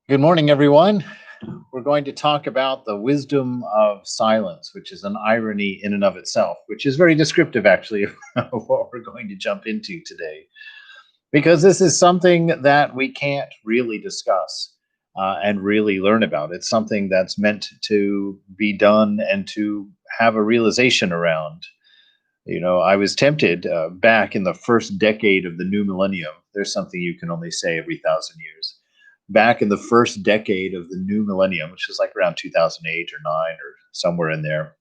Good morning, everyone. We're going to talk about the wisdom of silence, which is an irony in and of itself, which is very descriptive, actually, of what we're going to jump into today, because this is something that we can't really discuss and really learn about. It's something that's meant to be done and to have a realization around. I was tempted back in the first decade of the new millennium. There's something you can only say every 1,000 years. Back in the first decade of the new millennium, which is like around 2008 or 9 or somewhere in there,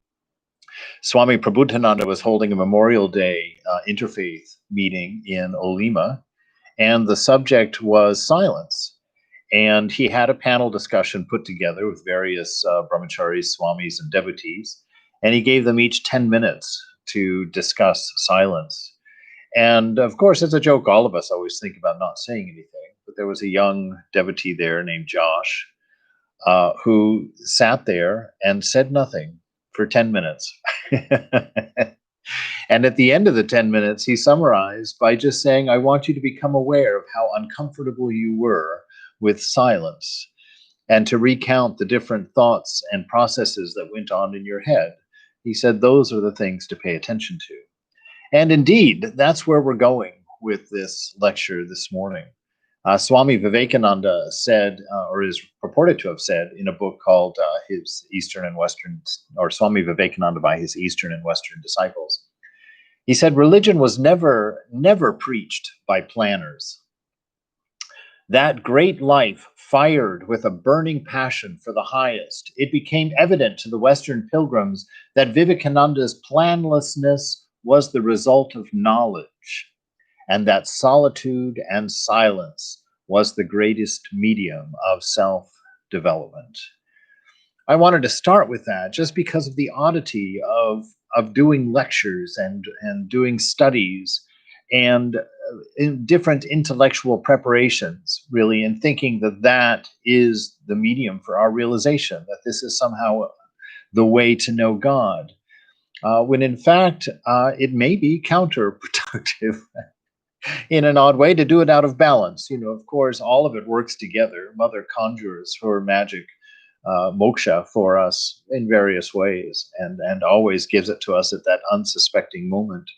Swami Prabhupada was holding a Memorial Day interfaith meeting in Olima, and the subject was silence. And he had a panel discussion put together with various brahmacharis, swamis, and devotees, and he gave them each 10 minutes to discuss silence. And of course, as a joke, all of us always think about not saying anything. But there was a young devotee there named Josh who sat there and said nothing for 10 minutes. And at the end of the 10 minutes, he summarized by just saying, I want you to become aware of how uncomfortable you were with silence and to recount the different thoughts and processes that went on in your head. He said, those are the things to pay attention to. And indeed, that's where we're going with this lecture this morning. Swami Vivekananda said, or is purported to have said, in a book called his Eastern and Western, or Swami Vivekananda by his Eastern and Western disciples. He said, religion was never preached by planners. That great life fired with a burning passion for the highest, it became evident to the Western pilgrims that Vivekananda's planlessness was the result of knowledge, and that solitude and silence was the greatest medium of self-development. I wanted to start with that just because of the oddity of doing lectures and doing studies and in different intellectual preparations, really, and thinking that that is the medium for our realization, that this is somehow the way to know God, when in fact it may be counterproductive in an odd way to do it out of balance. Of course, all of it works together. Mother conjures her magic moksha for us in various ways and always gives it to us at that unsuspecting moment.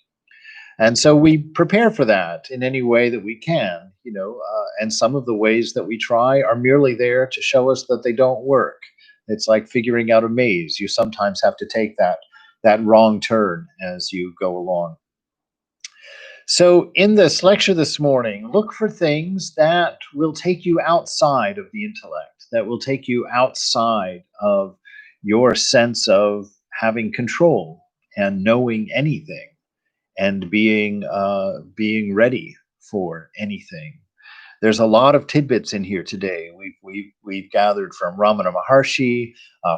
And so we prepare for that in any way that we can, and some of the ways that we try are merely there to show us that they don't work. It's like figuring out a maze. You sometimes have to take that wrong turn as you go along. So in this lecture this morning, look for things that will take you outside of the intellect, that will take you outside of your sense of having control and knowing anything and being ready for anything. There's a lot of tidbits in here today. We've gathered from Ramana Maharshi,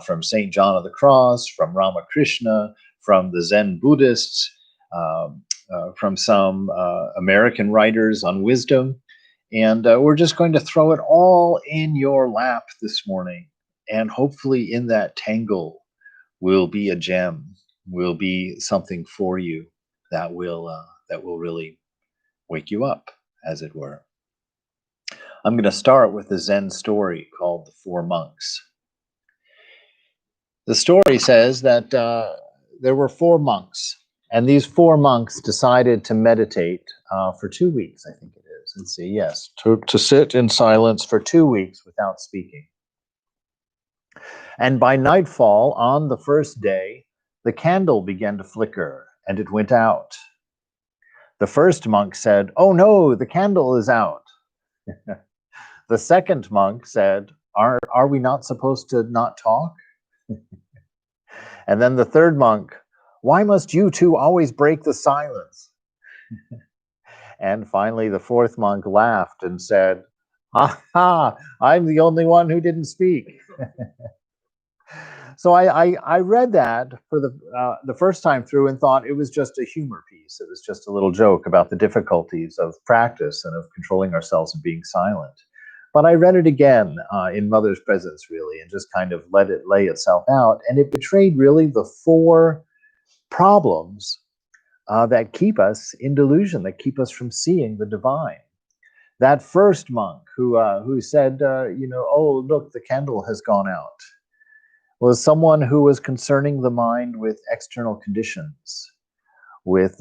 from Saint John of the Cross, from Ramakrishna, from the Zen Buddhists, from some American writers on wisdom, and we're just going to throw it all in your lap this morning. And hopefully, in that tangle, will be a gem, will be something for you that will really wake you up, as it were. I'm going to start with a Zen story called The Four Monks. The story says that there were four monks, and these four monks decided to meditate for 2 weeks, I think it is. Let's see, yes, to sit in silence for 2 weeks without speaking. And by nightfall on the first day, the candle began to flicker, and it went out. The first monk said, "Oh no, the candle is out." The second monk said, are we not supposed to not talk? And then the third monk, "Why must you two always break the silence?" And finally, the fourth monk laughed and said, "Ha ha, I'm the only one who didn't speak." So I read that for the first time through and thought it was just a humor piece. It was just a little joke about the difficulties of practice and of controlling ourselves and being silent. But I read it again in Mother's presence, really, and just kind of let it lay itself out. And it betrayed really the four problems that keep us in delusion, that keep us from seeing the divine. That first monk who said, oh, look, the candle has gone out, was someone who was concerning the mind with external conditions, with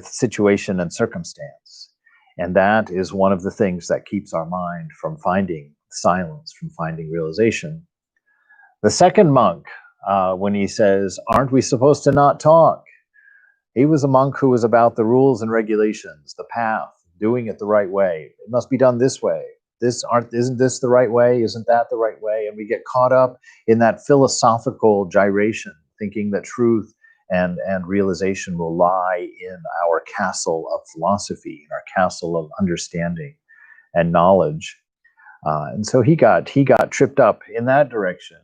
situation and circumstance. And that is one of the things that keeps our mind from finding silence, from finding realization. The second monk, when he says, aren't we supposed to not talk? He was a monk who was about the rules and regulations, the path, doing it the right way. It must be done this way. Isn't this the right way? Isn't that the right way? And we get caught up in that philosophical gyration, thinking that truth and realization will lie in our castle of philosophy, in our castle of understanding and knowledge. And so he got tripped up in that direction.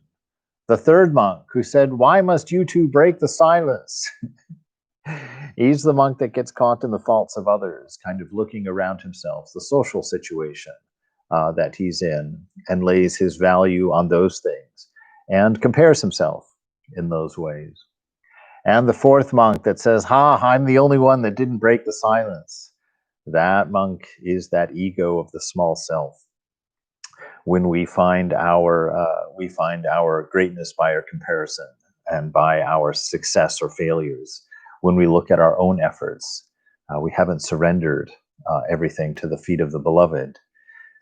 The third monk who said, why must you two break the silence? He's the monk that gets caught in the faults of others, kind of looking around himself, the social situation that he's in, and lays his value on those things and compares himself in those ways. And the fourth monk that says, I'm the only one that didn't break the silence. That monk is that ego of the small self. When we find our greatness by our comparison and by our success or failures, when we look at our own efforts, we haven't surrendered everything to the feet of the beloved.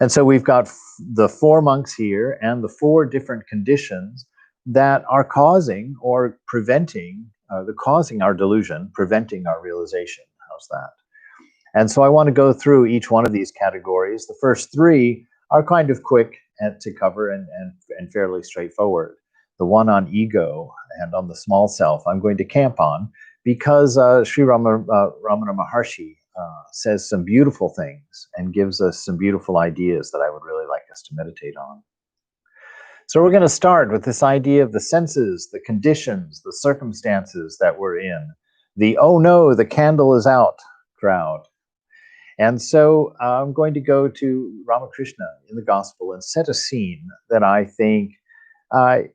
And so we've got the four monks here and the four different conditions that are causing or preventing, causing our delusion, preventing our realization. How's that? And so I want to go through each one of these categories. The first three are kind of quick to cover and fairly straightforward. The one on ego and on the small self, I'm going to camp on because Sri Ramana Maharshi says some beautiful things and gives us some beautiful ideas that I would really like us to meditate on. So we're going to start with this idea of the senses, the conditions, the circumstances that we're in, the oh no, the candle is out crowd. And so I'm going to go to Ramakrishna in the gospel and set a scene that I think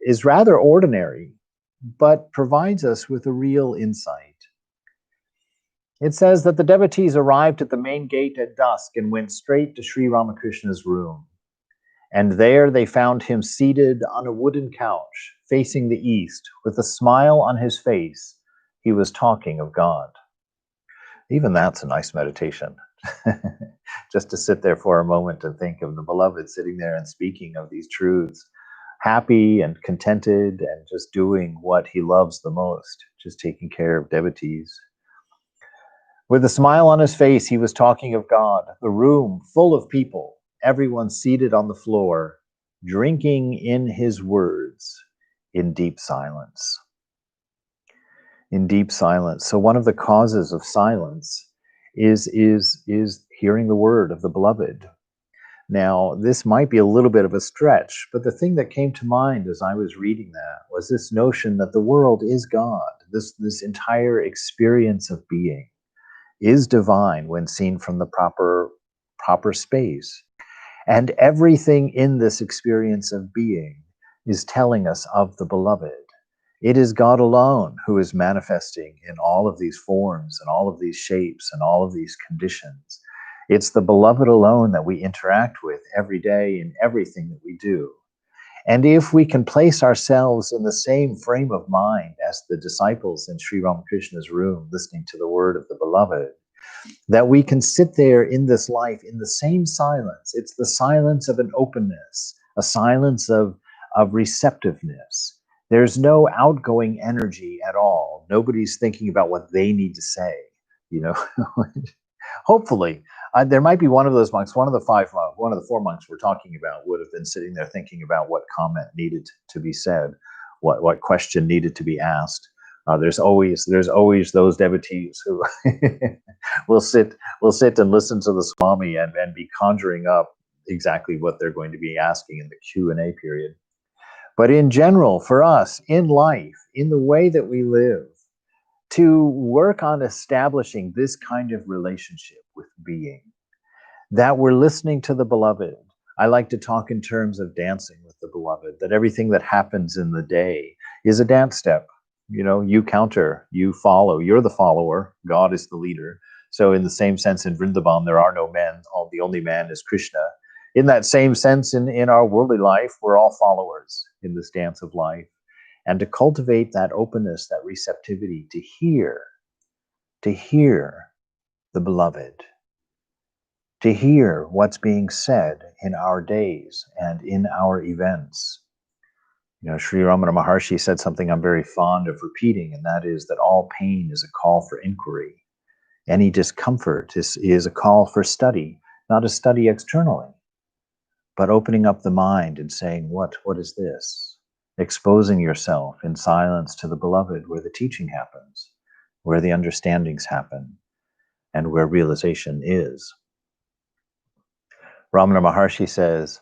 is rather ordinary, but provides us with a real insight. It says that the devotees arrived at the main gate at dusk and went straight to Sri Ramakrishna's room. And there they found him seated on a wooden couch, facing the east, with a smile on his face. He was talking of God. Even that's a nice meditation. Just to sit there for a moment and think of the beloved sitting there and speaking of these truths, happy and contented and just doing what he loves the most, just taking care of devotees. With a smile on his face, he was talking of God, the room full of people, everyone seated on the floor, drinking in his words in deep silence. In deep silence. So one of the causes of silence is hearing the word of the beloved. Now, this might be a little bit of a stretch, but the thing that came to mind as I was reading that was this notion that the world is God. This entire experience of being is divine when seen from the proper space. And everything in this experience of being is telling us of the beloved. It is God alone who is manifesting in all of these forms and all of these shapes and all of these conditions. It's the beloved alone that we interact with every day in everything that we do. And if we can place ourselves in the same frame of mind as the disciples in Sri Ramakrishna's room, listening to the word of the beloved, that we can sit there in this life in the same silence. It's the silence of an openness, a silence of receptiveness. There's no outgoing energy at all. Nobody's thinking about what they need to say, Hopefully, there might be one of those monks, one of the four monks we're talking about would have been sitting there thinking about what comment needed to be said, what question needed to be asked. There's always those devotees who will sit and listen to the Swami and be conjuring up exactly what they're going to be asking in the Q&A period. But in general, for us, in life, in the way that we live, to work on establishing this kind of relationship with being, that we're listening to the beloved. I like to talk in terms of dancing with the beloved, that everything that happens in the day is a dance step. You counter, you follow, you're the follower, God is the leader. So in the same sense, in Vrindavan, there are no men. The only man is Krishna. In that same sense, in our worldly life, we're all followers in this dance of life. And to cultivate that openness, that receptivity, to hear the beloved, to hear what's being said in our days and in our events. Sri Ramana Maharshi said something I'm very fond of repeating, and that is that all pain is a call for inquiry. Any discomfort is a call for study, not a study externally, but opening up the mind and saying, what is this? Exposing yourself in silence to the beloved, where the teaching happens, where the understandings happen, and where realization is. Ramana Maharshi says,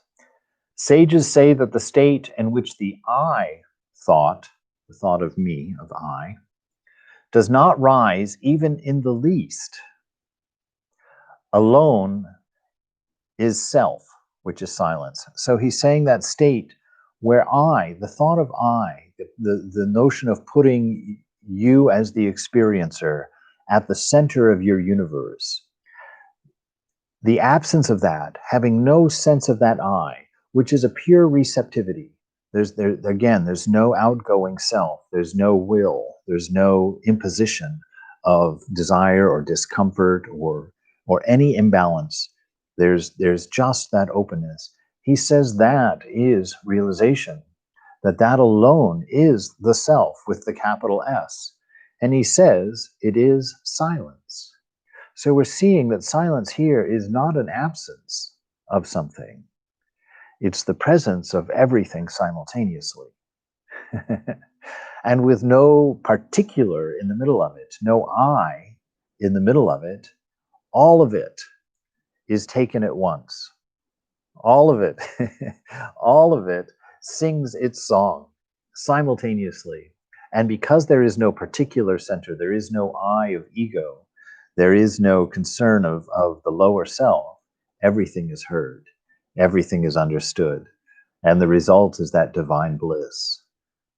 sages say that the state in which the I thought, the thought of me, of I, does not rise even in the least, alone is self, which is silence. So he's saying that state where I, the thought of I, the notion of putting you as the experiencer at the center of your universe, the absence of that, having no sense of that I, which is a pure receptivity. There's no outgoing self. There's no will. There's no imposition of desire or discomfort or any imbalance. There's just that openness. He says that is realization, that alone is the self with the capital S. And he says it is silence. So we're seeing that silence here is not an absence of something. It's the presence of everything simultaneously. And with no particular in the middle of it, no I in the middle of it, all of it is taken at once. All of it, all of it sings its song simultaneously. And because there is no particular center, there is no I of ego, there is no concern of the lower self, everything is heard, everything is understood. And the result is that divine bliss,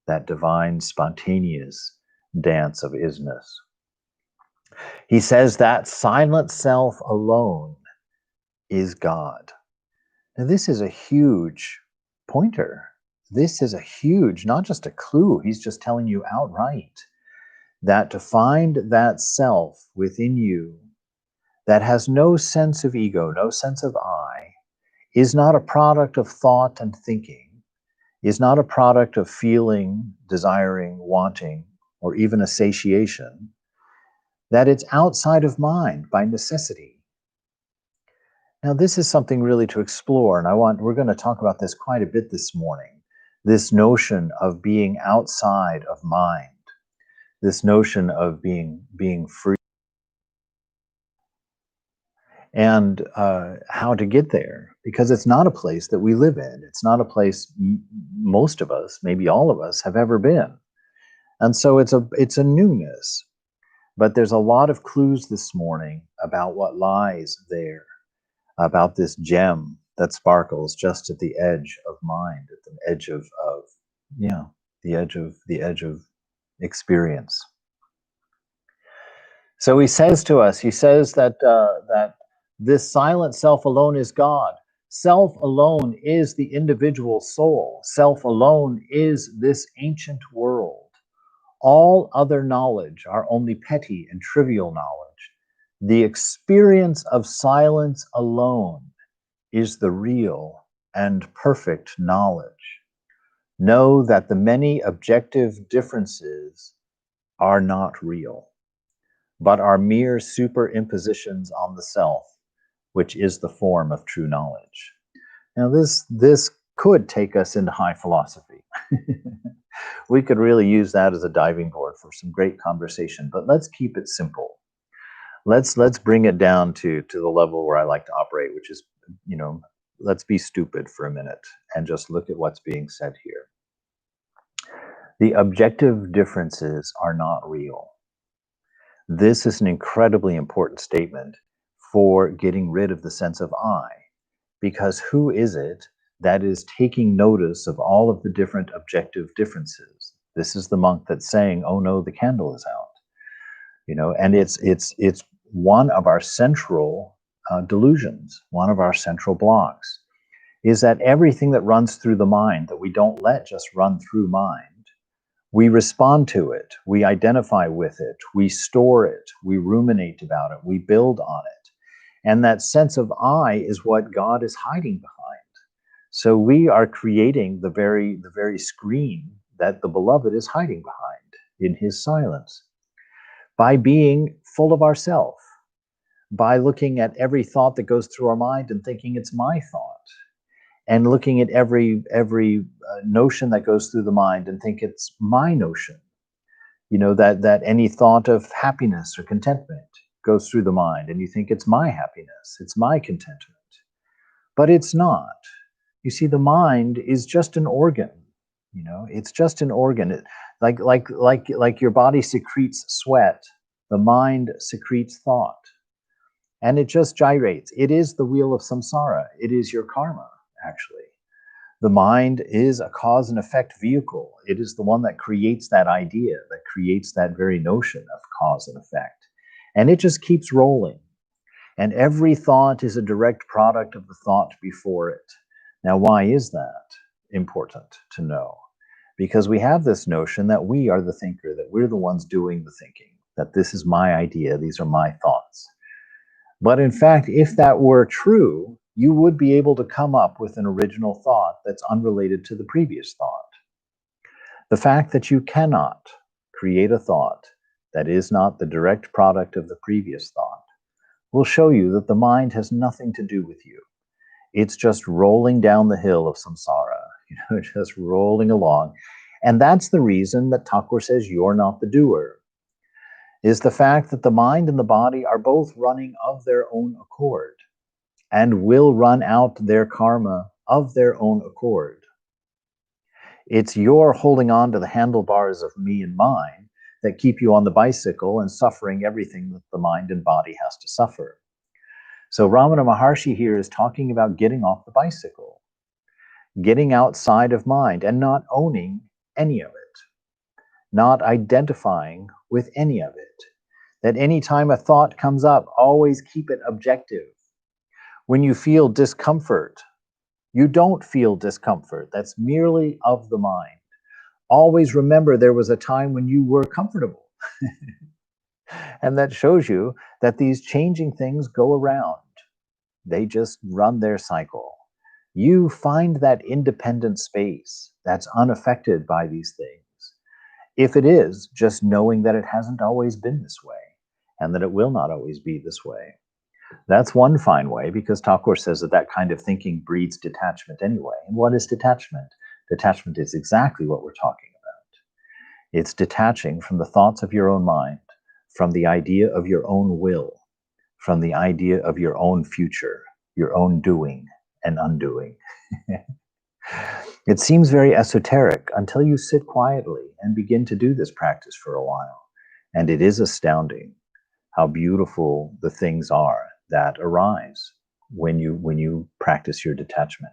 that divine spontaneous dance of isness. He says that silent self alone is God. Now, this is a huge pointer. This is a huge, not just a clue, he's just telling you outright that to find that self within you that has no sense of ego, no sense of I, is not a product of thought and thinking, is not a product of feeling, desiring, wanting, or even a satiation, that it's outside of mind by necessity. Now, this is something really to explore, and we're going to talk about this quite a bit this morning, this notion of being outside of mind, this notion of being free, and how to get there, because it's not a place that we live in. It's not a place most of us, maybe all of us, have ever been. And so it's a newness, but there's a lot of clues this morning about what lies there, about this gem that sparkles just at the edge of mind, at the edge of the edge of experience. So he says to us, that this silent self alone is God. Self alone is the individual soul. Self alone is this ancient world. All other knowledge are only petty and trivial knowledge. The experience of silence alone is the real and perfect knowledge. Know that the many objective differences are not real, but are mere superimpositions on the self, which is the form of true knowledge. Now, this could take us into high philosophy. We could really use that as a diving board for some great conversation, but let's keep it simple. Let's bring it down to the level where I like to operate, which is, let's be stupid for a minute and just look at what's being said here. The objective differences are not real. This is an incredibly important statement for getting rid of the sense of I, because who is it that is taking notice of all of the different objective differences? This is the monk that's saying, "Oh no, the candle is out," and it's one of our central delusions, one of our central blocks, is that everything that runs through the mind, that we don't let just run through mind, we respond to it, we identify with it, we store it, we ruminate about it, we build on it. And that sense of I is what God is hiding behind. So we are creating the very screen that the beloved is hiding behind in his silence, by being full of ourself, by looking at every thought that goes through our mind and thinking it's my thought, and looking at every notion that goes through the mind and think it's my notion. You know, that any thought of happiness or contentment goes through the mind and you think it's my happiness, it's my contentment. But it's not. You see, the mind is just an organ. You know, it's just an organ. Like your body secretes sweat, the mind secretes thought. And it just gyrates. It is the wheel of samsara. It is your karma, actually. The mind is a cause and effect vehicle. It is the one that creates that idea, that creates that very notion of cause and effect. And it just keeps rolling. And every thought is a direct product of the thought before it. Now, why is that important to know? Because we have this notion that we are the thinker, that we're the ones doing the thinking, that this is my idea, these are my thoughts. But in fact, if that were true, you would be able to come up with an original thought that's unrelated to the previous thought. The fact that you cannot create a thought that is not the direct product of the previous thought will show you that the mind has nothing to do with you. It's just rolling down the hill of samsara, just rolling along. And that's the reason that Thakur says you're not the doer, is the fact that the mind and the body are both running of their own accord and will run out their karma of their own accord. It's your holding on to the handlebars of me and mine that keep you on the bicycle and suffering everything that the mind and body has to suffer. So Ramana Maharshi here is talking about getting off the bicycle, getting outside of mind and not owning any of it, not identifying with any of it. That any time a thought comes up, always keep it objective. When you feel discomfort, you don't feel discomfort. That's merely of the mind. Always remember there was a time when you were comfortable. And that shows you that these changing things go around. They just run their cycle. You find that independent space that's unaffected by these things. If it is, just knowing that it hasn't always been this way and that it will not always be this way. That's one fine way, because Thakur says that that kind of thinking breeds detachment anyway. And what is detachment? Detachment is exactly what we're talking about. It's detaching from the thoughts of your own mind, from the idea of your own will, from the idea of your own future, your own doing and undoing. It seems very esoteric until you sit quietly and begin to do this practice for a while. And it is astounding how beautiful the things are that arise when you practice your detachment.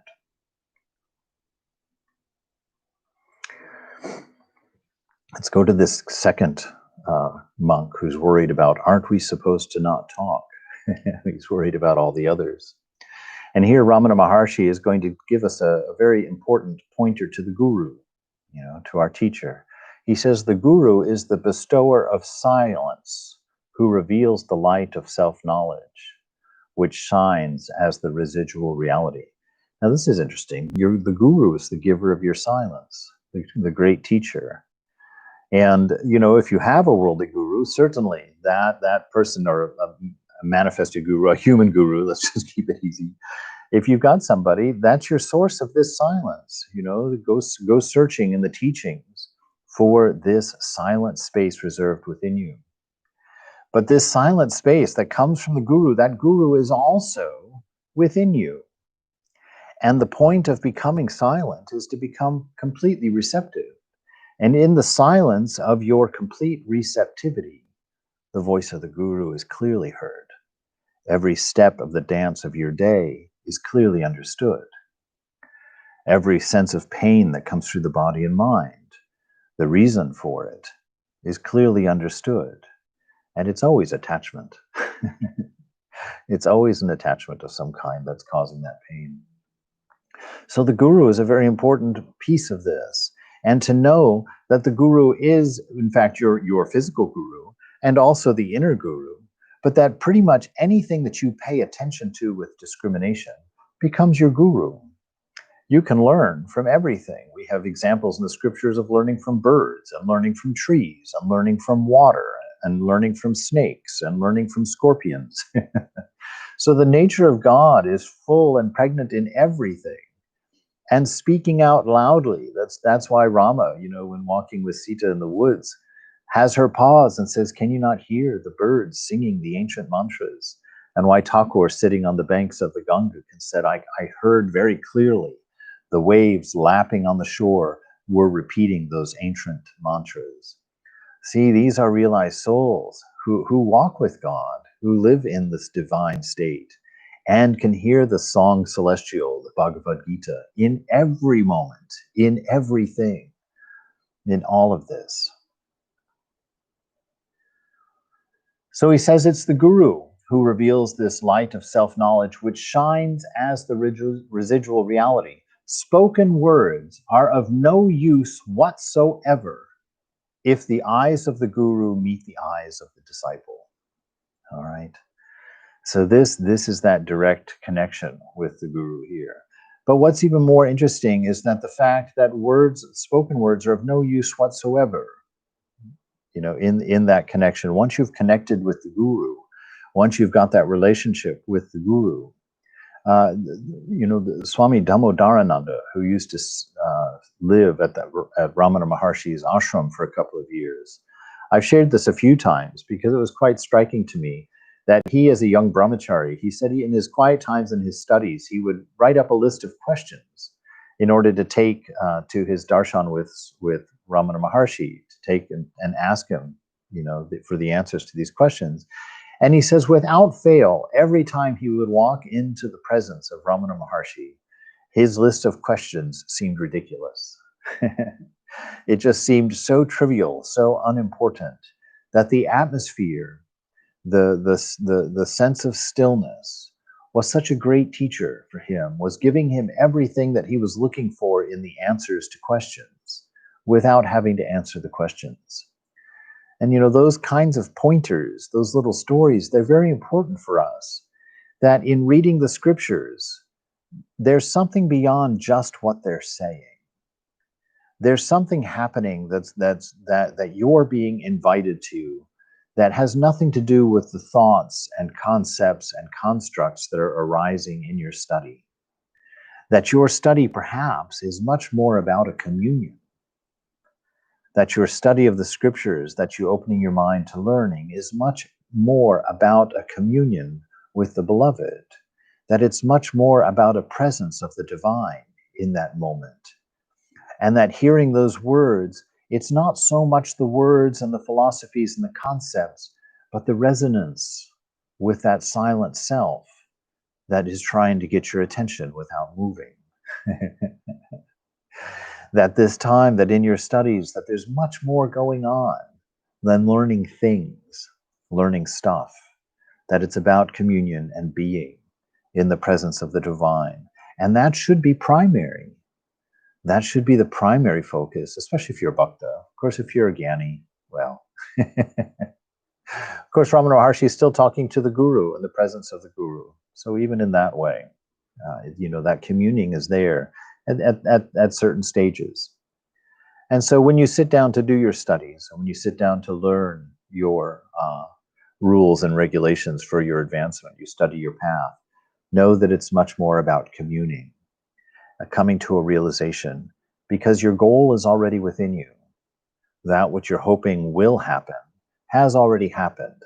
Let's go to this second monk who's worried about, aren't we supposed to not talk? He's worried about all the others. And here Ramana Maharshi is going to give us a very important pointer to the guru, to our teacher. He says the guru is the bestower of silence who reveals the light of self-knowledge, which shines as the residual reality. Now this is interesting. The guru is the giver of your silence, the great teacher. And, if you have a worldly guru, certainly that person, or a manifested guru, a human guru, let's just keep it easy. If you've got somebody, that's your source of this silence. Go searching in the teachings for this silent space reserved within you. But this silent space that comes from the guru, that guru is also within you. And the point of becoming silent is to become completely receptive. And in the silence of your complete receptivity, the voice of the guru is clearly heard. Every step of the dance of your day is clearly understood. Every sense of pain that comes through the body and mind, the reason for it, is clearly understood. And it's always attachment. It's always an attachment of some kind that's causing that pain. So the guru is a very important piece of this. And to know that the guru is, in fact, your physical guru and also the inner guru, but that pretty much anything that you pay attention to with discrimination becomes your guru. You can learn from everything. We have examples in the scriptures of learning from birds and learning from trees and learning from water and learning from snakes and learning from scorpions. So the nature of God is full and pregnant in everything. And speaking out loudly, that's why Rama, when walking with Sita in the woods, has her pause and says, "Can you not hear the birds singing the ancient mantras?" And why Thakur, sitting on the banks of the Ganga, said, I heard very clearly the waves lapping on the shore were repeating those ancient mantras. See, these are realized souls who walk with God, who live in this divine state, and can hear the song celestial, the Bhagavad Gita, in every moment, in everything, in all of this. So he says it's the guru who reveals this light of self-knowledge which shines as the residual reality. Spoken words are of no use whatsoever if the eyes of the guru meet the eyes of the disciple. All right. So this is that direct connection with the guru here. But what's even more interesting is that the fact that spoken words are of no use whatsoever, in that connection. Once you've connected with the guru, once you've got that relationship with the guru, the Swami Damodarananda, who used to live at Ramana Maharshi's ashram for a couple of years. I've shared this a few times because it was quite striking to me that he, as a young brahmachari, he said in his quiet times in his studies, he would write up a list of questions in order to take to his darshan with Ramana Maharshi, to take and ask him, for the answers to these questions. And he says, without fail, every time he would walk into the presence of Ramana Maharshi, his list of questions seemed ridiculous. It just seemed so trivial, so unimportant, that the atmosphere, the sense of stillness was such a great teacher for him, was giving him everything that he was looking for in the answers to questions without having to answer the questions. And those kinds of pointers, those little stories, they're very important for us, that in reading the scriptures, there's something beyond just what they're saying. There's something happening that you're being invited to that has nothing to do with the thoughts and concepts and constructs that are arising in your study. That your study perhaps is much more about a communion. That your study of the scriptures, that you opening your mind to learning, is much more about a communion with the beloved. That it's much more about a presence of the divine in that moment. And that hearing those words, it's not so much the words and the philosophies and the concepts, but the resonance with that silent self that is trying to get your attention without moving. That this time, that in your studies, that there's much more going on than learning things, learning stuff, that it's about communion and being in the presence of the divine. And that should be primary. That should be the primary focus, especially if you're a bhakta. Of course, if you're a jnani, well. Of course, Ramana Maharshi is still talking to the guru in the presence of the guru. So even in that way, that communing is there at certain stages. And so when you sit down to do your studies, and when you sit down to learn your rules and regulations for your advancement, you study your path, know that it's much more about communing, coming to a realization, because your goal is already within you. That which you're hoping will happen has already happened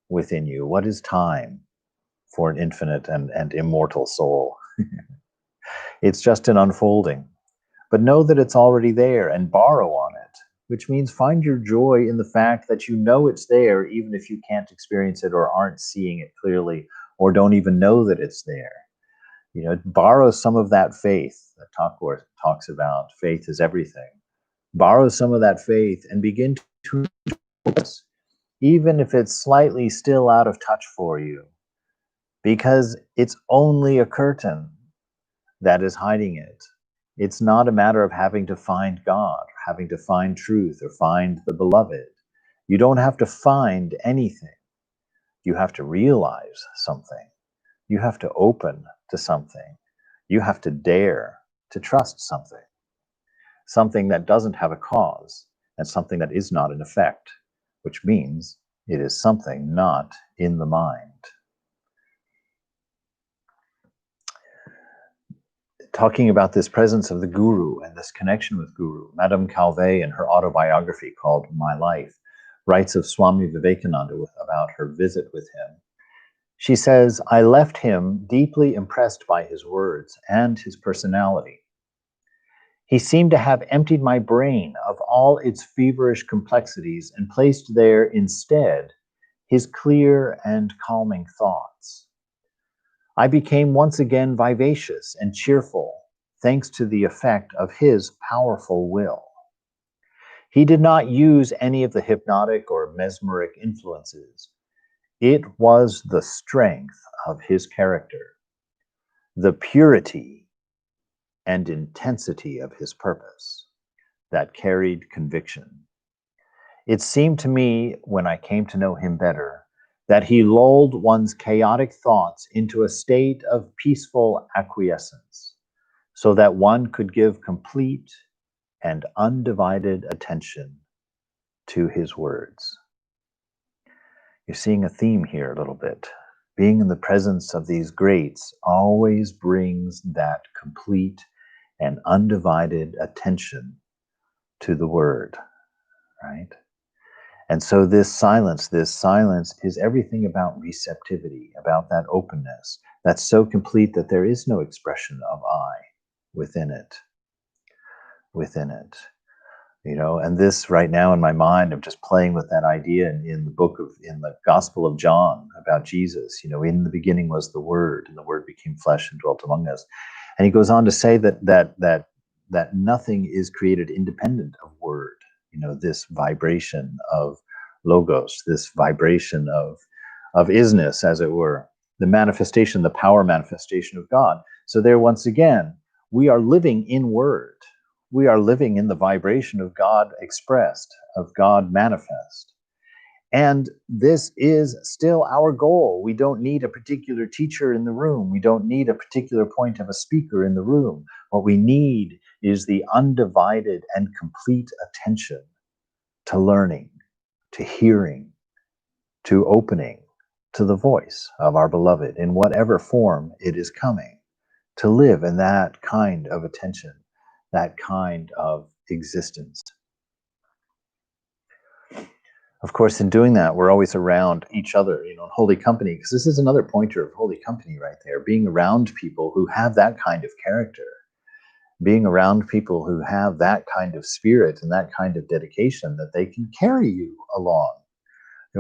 within you. What is time for an infinite and immortal soul? It's just an unfolding. But know that it's already there and borrow on it, which means find your joy in the fact that you know it's there, even if you can't experience it or aren't seeing it clearly or don't even know that it's there. Borrow some of that faith that Thakur talks about. Faith is everything. Borrow some of that faith and begin to even if it's slightly still out of touch for you, because it's only a curtain that is hiding it. It's not a matter of having to find God, having to find truth, or find the beloved. You don't have to find anything. You have to realize something. You have to open to something. You have to dare to trust something. Something that doesn't have a cause, and something that is not an effect, which means it is something not in the mind. Talking about this presence of the Guru and this connection with Guru, Madame Calvé, in her autobiography called My Life, writes of Swami Vivekananda about her visit with him. She says, "I left him deeply impressed by his words and his personality. He seemed to have emptied my brain of all its feverish complexities and placed there instead his clear and calming thoughts. I became once again vivacious and cheerful, thanks to the effect of his powerful will. He did not use any of the hypnotic or mesmeric influences. It was the strength of his character, the purity and intensity of his purpose that carried conviction. It seemed to me, when I came to know him better, that he lulled one's chaotic thoughts into a state of peaceful acquiescence, so that one could give complete and undivided attention to his words." You're seeing a theme here a little bit. Being in the presence of these greats always brings that complete and undivided attention to the word, right? And so this silence is everything about receptivity, about that openness that's so complete that there is no expression of I within it. And this right now in my mind, I'm just playing with that idea in the Gospel of John about Jesus. In the beginning was the Word, and the Word became flesh and dwelt among us. And he goes on to say that nothing is created independent of word. This vibration of logos, this vibration of isness, as it were, the manifestation, the power manifestation of God. So there, once again, we are living in word. We are living in the vibration of God expressed, of God manifest. And this is still our goal. We don't need a particular teacher in the room. We don't need a particular point of a speaker in the room. What we need is the undivided and complete attention to learning, to hearing, to opening to the voice of our beloved in whatever form it is coming, to live in that kind of attention, that kind of existence. Of course, in doing that, we're always around each other, in holy company, because this is another pointer of holy company right there, being around people who have that kind of character, being around people who have that kind of spirit and that kind of dedication that they can carry you along.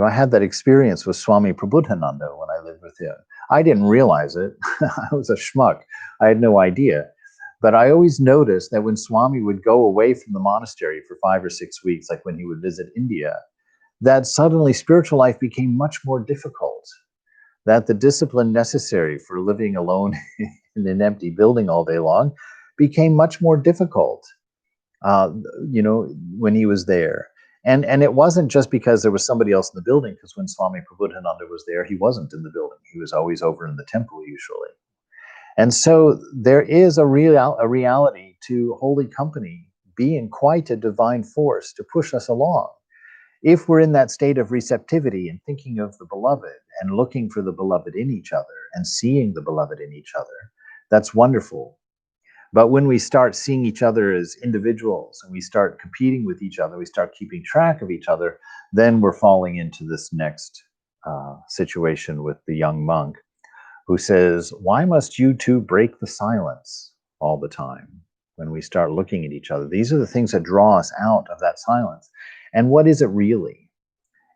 I had that experience with Swami Prabodhananda when I lived with him. I didn't realize it. I was a schmuck. I had no idea. But I always noticed that when Swami would go away from the monastery for 5 or 6 weeks, like when he would visit India, that suddenly spiritual life became much more difficult, that the discipline necessary for living alone in an empty building all day long became much more difficult, when he was there. And it wasn't just because there was somebody else in the building, because when Swami Prabodhananda was there, he wasn't in the building. He was always over in the temple usually. And so there is a reality to holy company being quite a divine force to push us along. If we're in that state of receptivity and thinking of the beloved and looking for the beloved in each other and seeing the beloved in each other, that's wonderful. But when we start seeing each other as individuals and we start competing with each other, we start keeping track of each other, then we're falling into this next situation with the young monk who says, "Why must you two break the silence all the time?" When we start looking at each other, these are the things that draw us out of that silence. And what is it really?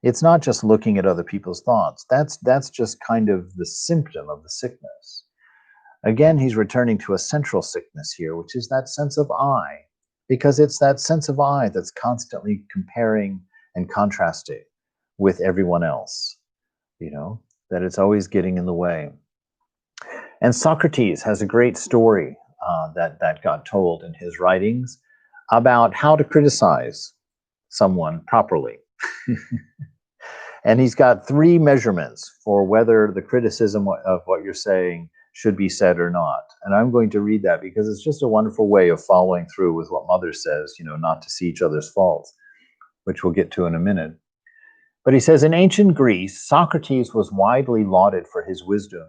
It's not just looking at other people's thoughts. That's just kind of the symptom of the sickness. Again, he's returning to a central sickness here, which is that sense of I, because it's that sense of I that's constantly comparing and contrasting with everyone else, that it's always getting in the way. And Socrates has a great story that got told in his writings about how to criticize someone properly. And he's got 3 measurements for whether the criticism of what you're saying should be said or not. And I'm going to read that because it's just a wonderful way of following through with what Mother says, not to see each other's faults, which we'll get to in a minute. But he says, in ancient Greece, Socrates was widely lauded for his wisdom.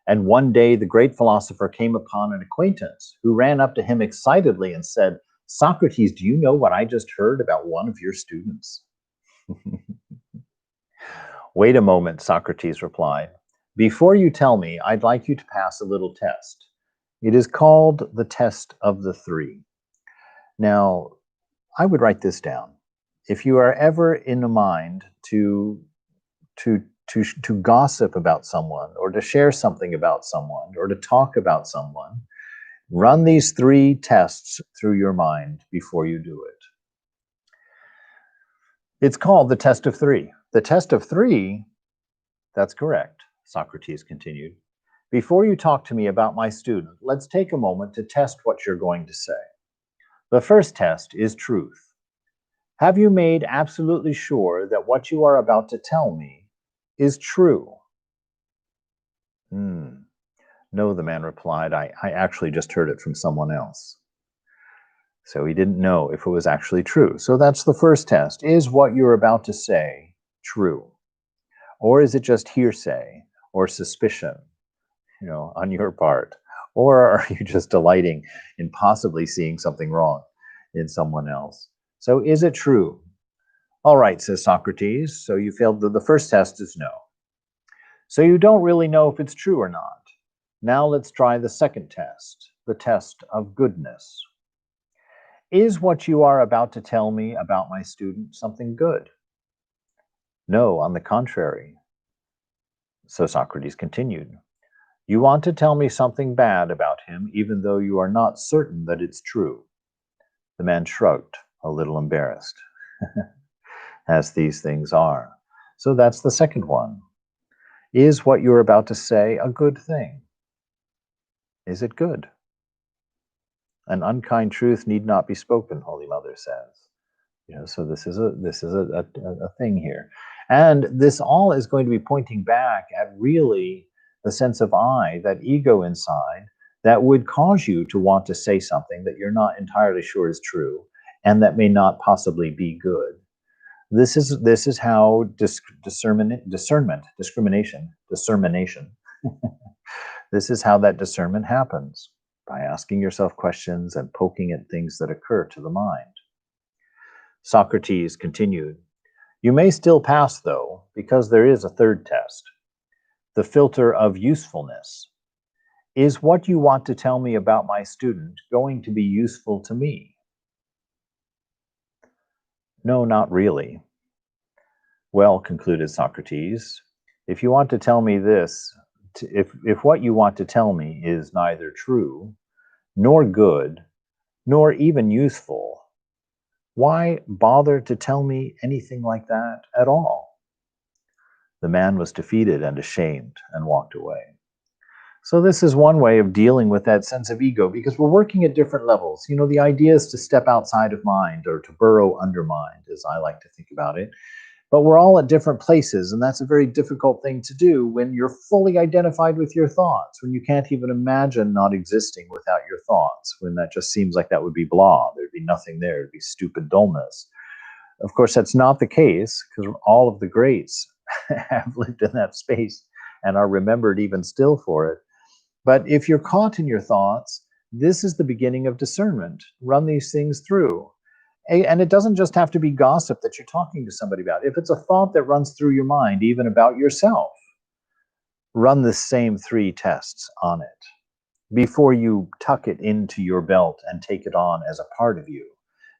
And one day the great philosopher came upon an acquaintance who ran up to him excitedly and said, Socrates, do you know what I just heard about one of your students? Wait a moment, Socrates replied. Before you tell me, I'd like you to pass a little test. It is called the test of the 3. Now, I would write this down. If you are ever in a mind to gossip about someone, or to share something about someone, or to talk about someone, run these 3 tests through your mind before you do it. It's called the test of 3. The test of 3, that's correct, Socrates continued. Before you talk to me about my student, let's take a moment to test what you're going to say. The first test is truth. Have you made absolutely sure that what you are about to tell me is true? No, the man replied, I actually just heard it from someone else. So he didn't know if it was actually true. So that's the first test. Is what you're about to say true? Or is it just hearsay or suspicion, on your part? Or are you just delighting in possibly seeing something wrong in someone else? So is it true? All right, says Socrates. So you failed. The first test is no. So you don't really know if it's true or not. Now let's try the second test, the test of goodness. Is what you are about to tell me about my student something good? No, on the contrary. So Socrates continued, you want to tell me something bad about him, even though you are not certain that it's true. The man shrugged, a little embarrassed, as these things are. So that's the second one. Is what you're about to say a good thing? Is it good? An unkind truth need not be spoken, Holy Mother says. So this is a thing here. And this all is going to be pointing back at really the sense of I, that ego inside, that would cause you to want to say something that you're not entirely sure is true, and that may not possibly be good. This is how discrimination. This is how that discernment happens, by asking yourself questions and poking at things that occur to the mind. Socrates continued, you may still pass, though, because there is a third test, the filter of usefulness. Is what you want to tell me about my student going to be useful to me? No, not really. Well, concluded Socrates, if you want to tell me this, if what you want to tell me is neither true, nor good, nor even useful, why bother to tell me anything like that at all? The man was defeated and ashamed and walked away. So this is one way of dealing with that sense of ego, because we're working at different levels. The idea is to step outside of mind, or to burrow under mind, as I like to think about it. But we're all at different places, and that's a very difficult thing to do when you're fully identified with your thoughts, when you can't even imagine not existing without your thoughts, when that just seems like that would be blah, there'd be nothing there, it'd be stupid dullness. Of course, that's not the case, because all of the greats have lived in that space and are remembered even still for it. But if you're caught in your thoughts, this is the beginning of discernment. Run these things through. And it doesn't just have to be gossip that you're talking to somebody about. If it's a thought that runs through your mind, even about yourself, run the same 3 tests on it before you tuck it into your belt and take it on as a part of you.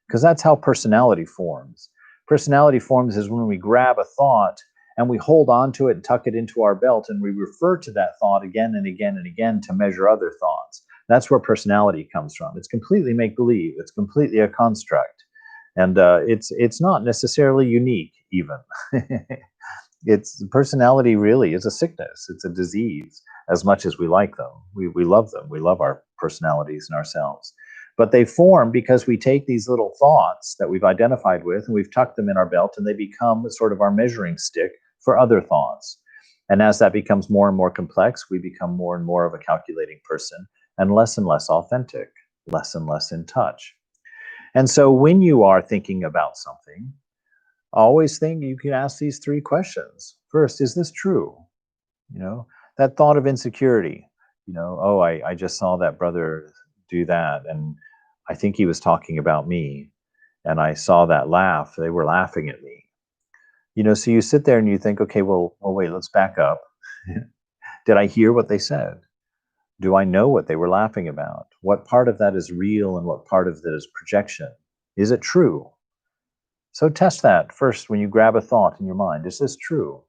Because that's how personality forms. Personality forms is when we grab a thought and we hold on to it and tuck it into our belt, and we refer to that thought again and again and again to measure other thoughts. That's where personality comes from. It's completely make-believe. It's completely a construct. And it's not necessarily unique, even. It's personality really is a sickness. It's a disease. As much as we like them, we love them. We love our personalities and ourselves. But they form because we take these little thoughts that we've identified with and we've tucked them in our belt, and they become sort of our measuring stick for other thoughts. And as that becomes more and more complex, we become more and more of a calculating person and less authentic, less and less in touch. And so when you are thinking about something, always think you can ask these three questions. First, is this true? You know, that thought of insecurity, oh, I just saw that brother do that, and I think he was talking about me, and I saw that laugh. They were laughing at me. So you sit there and you think, okay, well, wait, let's back up. Did I hear what they said? Do I know what they were laughing about? What part of that is real and what part of that is projection? Is it true? So test that first when you grab a thought in your mind. Is this true?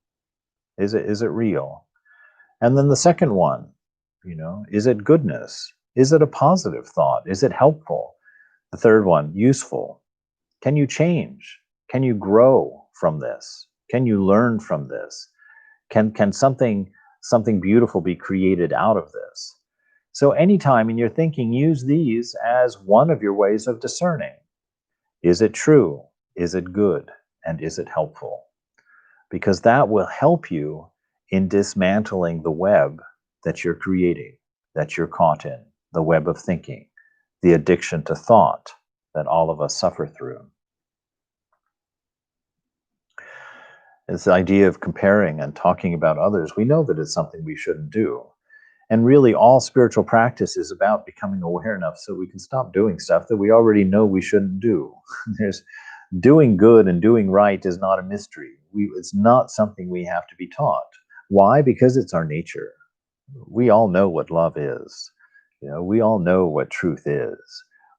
Is it real? And then the second one, is it goodness? Is it a positive thought? Is it helpful? The third one, useful. Can you change? Can you grow from this? Can you learn from this? Can something beautiful be created out of this? So anytime in your thinking, use these as one of your ways of discerning. Is it true? Is it good? And is it helpful? Because that will help you in dismantling the web that you're creating, that you're caught in, the web of thinking, the addiction to thought that all of us suffer through. This idea of comparing and talking about others, we know that it's something we shouldn't do. And really, all spiritual practice is about becoming aware enough so we can stop doing stuff that we already know we shouldn't do. There's doing good and doing right is not a mystery. It's not something we have to be taught. Why? Because it's our nature. We all know what love is. We all know what truth is.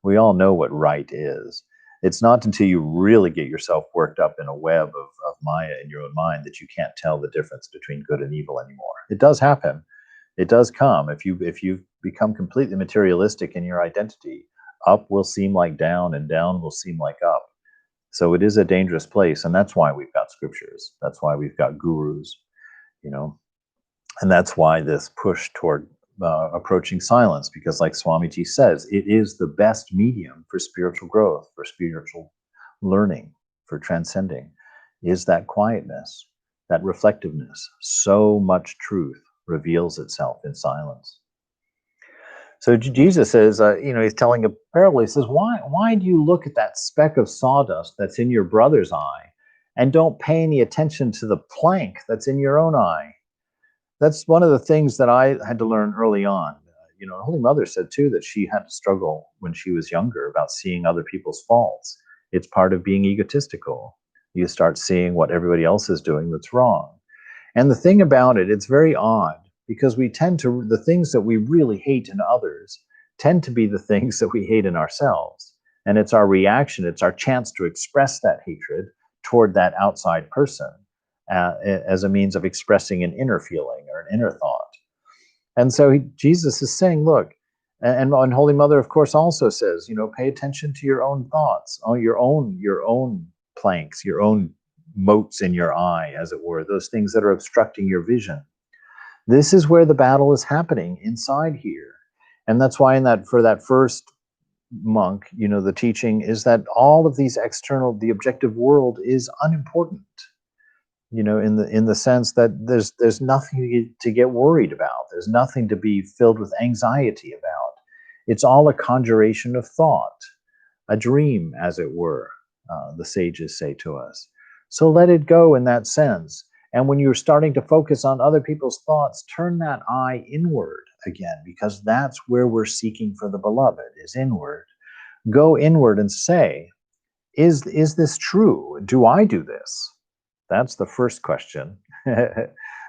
We all know what right is. It's not until you really get yourself worked up in a web of Maya in your own mind that you can't tell the difference between good and evil anymore. It does happen. It does come. If you become completely materialistic in your identity, up will seem like down and down will seem like up. So it is a dangerous place, and that's why we've got scriptures. That's why we've got gurus, and that's why this push toward approaching silence, because like Swamiji says, it is the best medium for spiritual growth, for spiritual learning, for transcending, is that quietness, that reflectiveness. So much truth reveals itself in silence. So Jesus says, he's telling a parable. He says, why do you look at that speck of sawdust that's in your brother's eye and don't pay any attention to the plank that's in your own eye? That's one of the things that I had to learn early on. Holy Mother said too that she had to struggle when she was younger about seeing other people's faults. It's part of being egotistical. You start seeing what everybody else is doing that's wrong. And the thing about it, it's very odd, because we tend to, the things that we really hate in others tend to be the things that we hate in ourselves. And it's our reaction, it's our chance to express that hatred toward that outside person as a means of expressing an inner feeling or an inner thought. And so Jesus is saying, look, and Holy Mother, of course, also says, pay attention to your own thoughts, your own planks, your own motes in your eye, as it were, those things that are obstructing your vision. This is where the battle is happening inside here. And that's why for that first monk, the teaching is that all of these the objective world is unimportant. In the sense that there's nothing to get worried about. There's nothing to be filled with anxiety about. It's all a conjuration of thought, a dream, as it were, the sages say to us. So let it go in that sense. And when you're starting to focus on other people's thoughts, turn that eye inward again, because that's where we're seeking for the beloved, is inward. Go inward and say, is this true? Do I do this? That's the first question.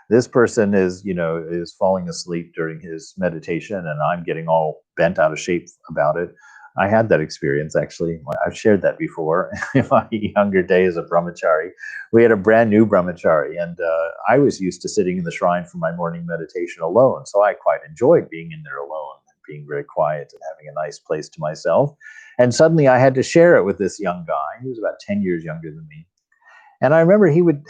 This person is falling asleep during his meditation, and I'm getting all bent out of shape about it. I had that experience, actually. I've shared that before. In my younger days of brahmachari, we had a brand new brahmachari, and I was used to sitting in the shrine for my morning meditation alone. So I quite enjoyed being in there alone, and being very quiet and having a nice place to myself. And suddenly I had to share it with this young guy. He was about 10 years younger than me. And I remember he would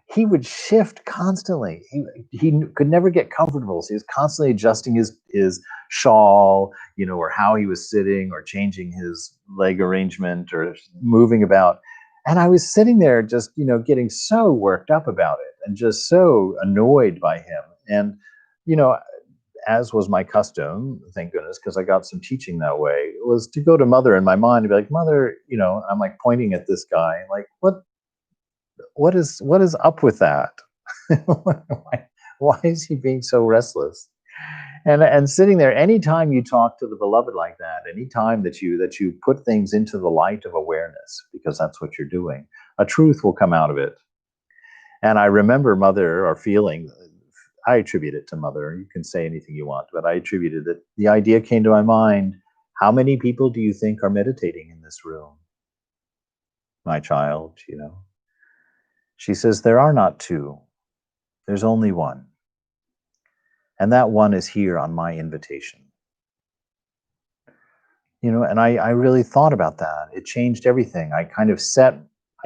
he would shift constantly. He could never get comfortable. So he was constantly adjusting his shawl, or how he was sitting, or changing his leg arrangement, or moving about. And I was sitting there just, getting so worked up about it and just so annoyed by him. And, you know, as was my custom, thank goodness, because I got some teaching that way, was to go to Mother in my mind and be like, Mother, I'm like pointing at this guy, like, what is up with that? why is he being so restless? And sitting there, anytime you talk to the beloved like that, anytime that you put things into the light of awareness, because that's what you're doing, a truth will come out of it. And I remember Mother, or feeling, I attribute it to Mother. You can say anything you want, but I attributed it. The idea came to my mind: how many people do you think are meditating in this room, my child? She says, there are not two. There's only one. And that one is here on my invitation. And I really thought about that. It changed everything. I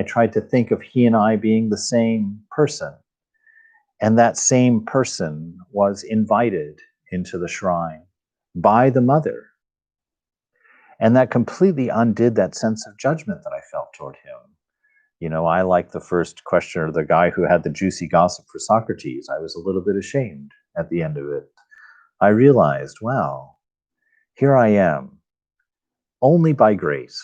tried to think of he and I being the same person. And that same person was invited into the shrine by the Mother. And that completely undid that sense of judgment that I felt toward him. I like the first questioner, the guy who had the juicy gossip for Socrates. I was a little bit ashamed at the end of it. I realized, wow, here I am, only by grace,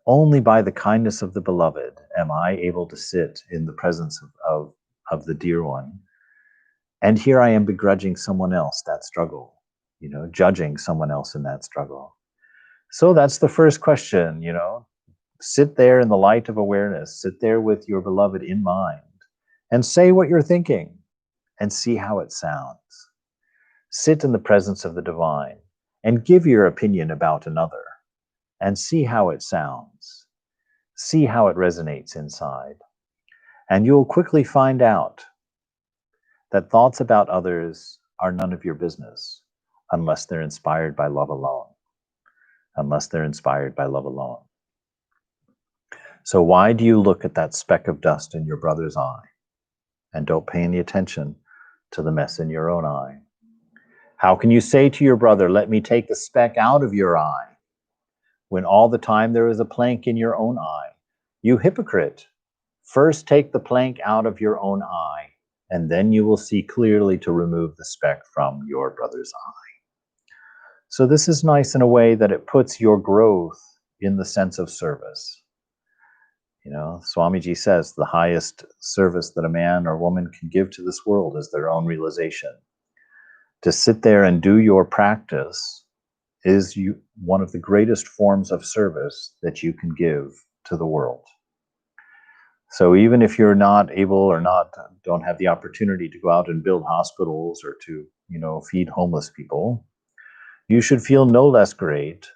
only by the kindness of the beloved am I able to sit in the presence of the dear one. And here I am begrudging someone else that struggle, judging someone else in that struggle. So that's the first question, sit there in the light of awareness, sit there with your beloved in mind, and say what you're thinking and see how it sounds. Sit in the presence of the divine and give your opinion about another and see how it sounds. See how it resonates inside. And you'll quickly find out that thoughts about others are none of your business unless they're inspired by love alone. Unless they're inspired by love alone. So why do you look at that speck of dust in your brother's eye and don't pay any attention to the mess in your own eye? How can you say to your brother, let me take the speck out of your eye, when all the time there is a plank in your own eye? You hypocrite, first take the plank out of your own eye, and then you will see clearly to remove the speck from your brother's eye. So this is nice in a way that it puts your growth in the sense of service. Swamiji says the highest service that a man or woman can give to this world is their own realization. To sit there and do your practice is one of the greatest forms of service that you can give to the world. So even if you're not able or don't have the opportunity to go out and build hospitals or to, feed homeless people, you should feel no less great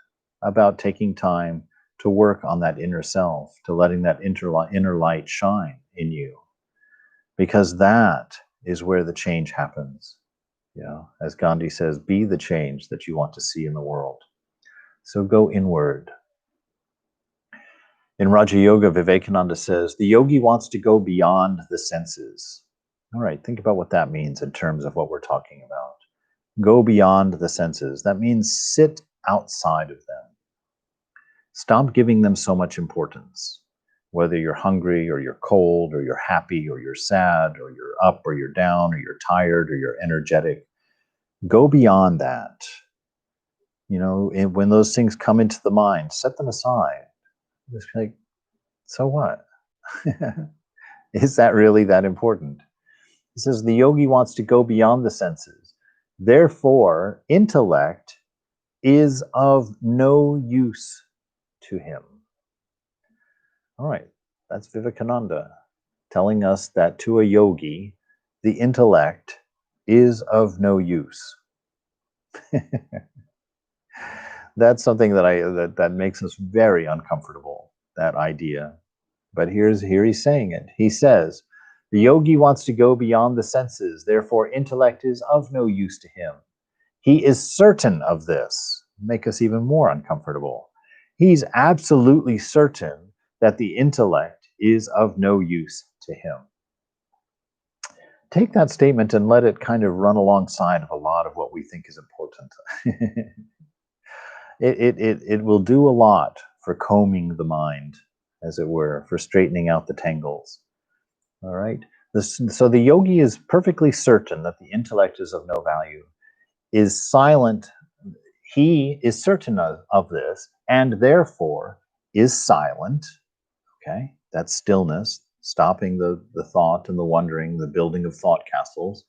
about taking time to work on that inner self, to letting that inner light shine in you, because that is where the change happens. As Gandhi says, be the change that you want to see in the world. So go inward. In Raja Yoga, Vivekananda says, the yogi wants to go beyond the senses. All right, think about what that means in terms of what we're talking about. Go beyond the senses. That means sit outside of them. Stop giving them so much importance. Whether you're hungry or you're cold or you're happy or you're sad or you're up or you're down or you're tired or you're energetic, go beyond that. When those things come into the mind, set them aside. Just be like, so what? Is that really that important? He says the yogi wants to go beyond the senses. Therefore, intellect is of no use to him. All right, that's Vivekananda telling us that to a yogi, the intellect is of no use. That's something that makes us very uncomfortable, that idea. But here he's saying it. He says, the yogi wants to go beyond the senses, therefore intellect is of no use to him. He is certain of this. Make us even more uncomfortable. He's absolutely certain that the intellect is of no use to him. Take that statement and let it kind of run alongside of a lot of what we think is important. It will do a lot for combing the mind, as it were, for straightening out the tangles. All right. So the yogi is perfectly certain that the intellect is of no value, is silent. He is certain of this, and therefore is silent. Okay, that's stillness, stopping the thought and the wondering, the building of thought castles.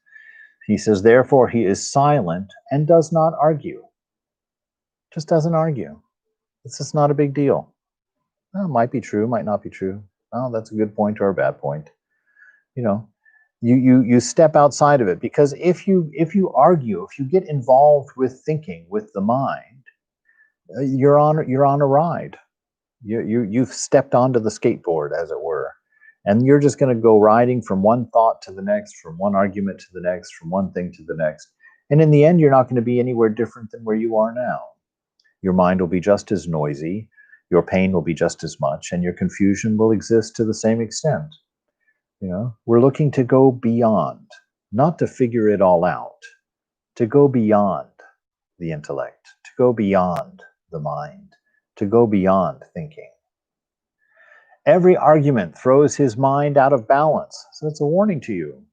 He says, therefore, he is silent and does not argue. Just doesn't argue. It's just not a big deal. Well, might be true, might not be true. Oh, that's a good point or a bad point. You know, you step outside of it, because if you argue, if you get involved with thinking, with the mind, you're on a ride. You've stepped onto the skateboard, as it were, and you're just going to go riding from one thought to the next, from one argument to the next, from one thing to the next. And in the end, you're not going to be anywhere different than where you are now. Your mind will be just as noisy, your pain will be just as much, and your confusion will exist to the same extent. You know, we're looking to go beyond, not to figure it all out, to go beyond the intellect, to go beyond the mind, to go beyond thinking. Every argument throws his mind out of balance. So it's a warning to you.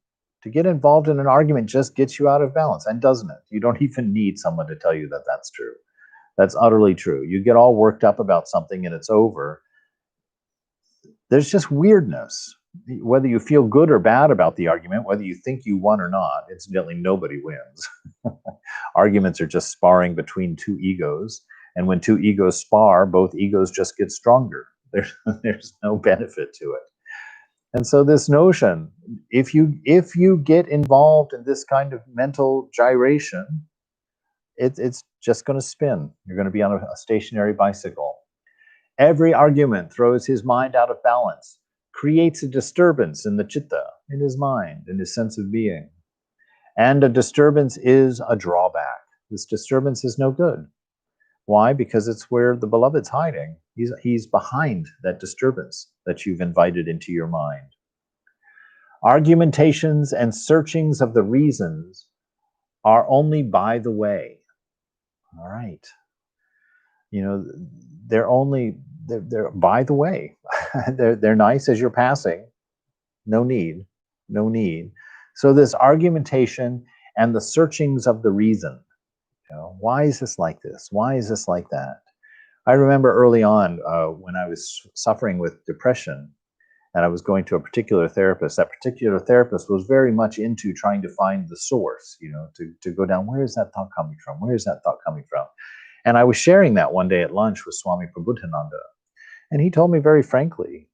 To get involved in an argument just gets you out of balance, and doesn't it? You don't even need someone to tell you that that's true. That's utterly true. You get all worked up about something and it's over. There's just weirdness. Whether you feel good or bad about the argument, whether you think you won or not, incidentally, nobody wins. Arguments are just sparring between two egos. And when two egos spar, both egos just get stronger. There's no benefit to it. And so this notion, if you get involved in this kind of mental gyration, it's just going to spin. You're going to be on a stationary bicycle. Every argument throws his mind out of balance, creates a disturbance in the chitta, in his mind, in his sense of being. And a disturbance is a drawback. This disturbance is no good. Why? Because it's where the beloved's hiding. He's behind that disturbance that you've invited into your mind. Argumentations and searchings of the reasons are only by the way. All right. You know, they're by the way. they're nice as you're passing. No need. So this argumentation and the searchings of the reason. You know, why is this like this? Why is this like that? I remember early on when I was suffering with depression and I was going to a particular therapist. That particular therapist was very much into trying to find the source, you know, to go down, where is that thought coming from? Where is that thought coming from? And I was sharing that one day at lunch with Swami Prabhupada. And he told me very frankly,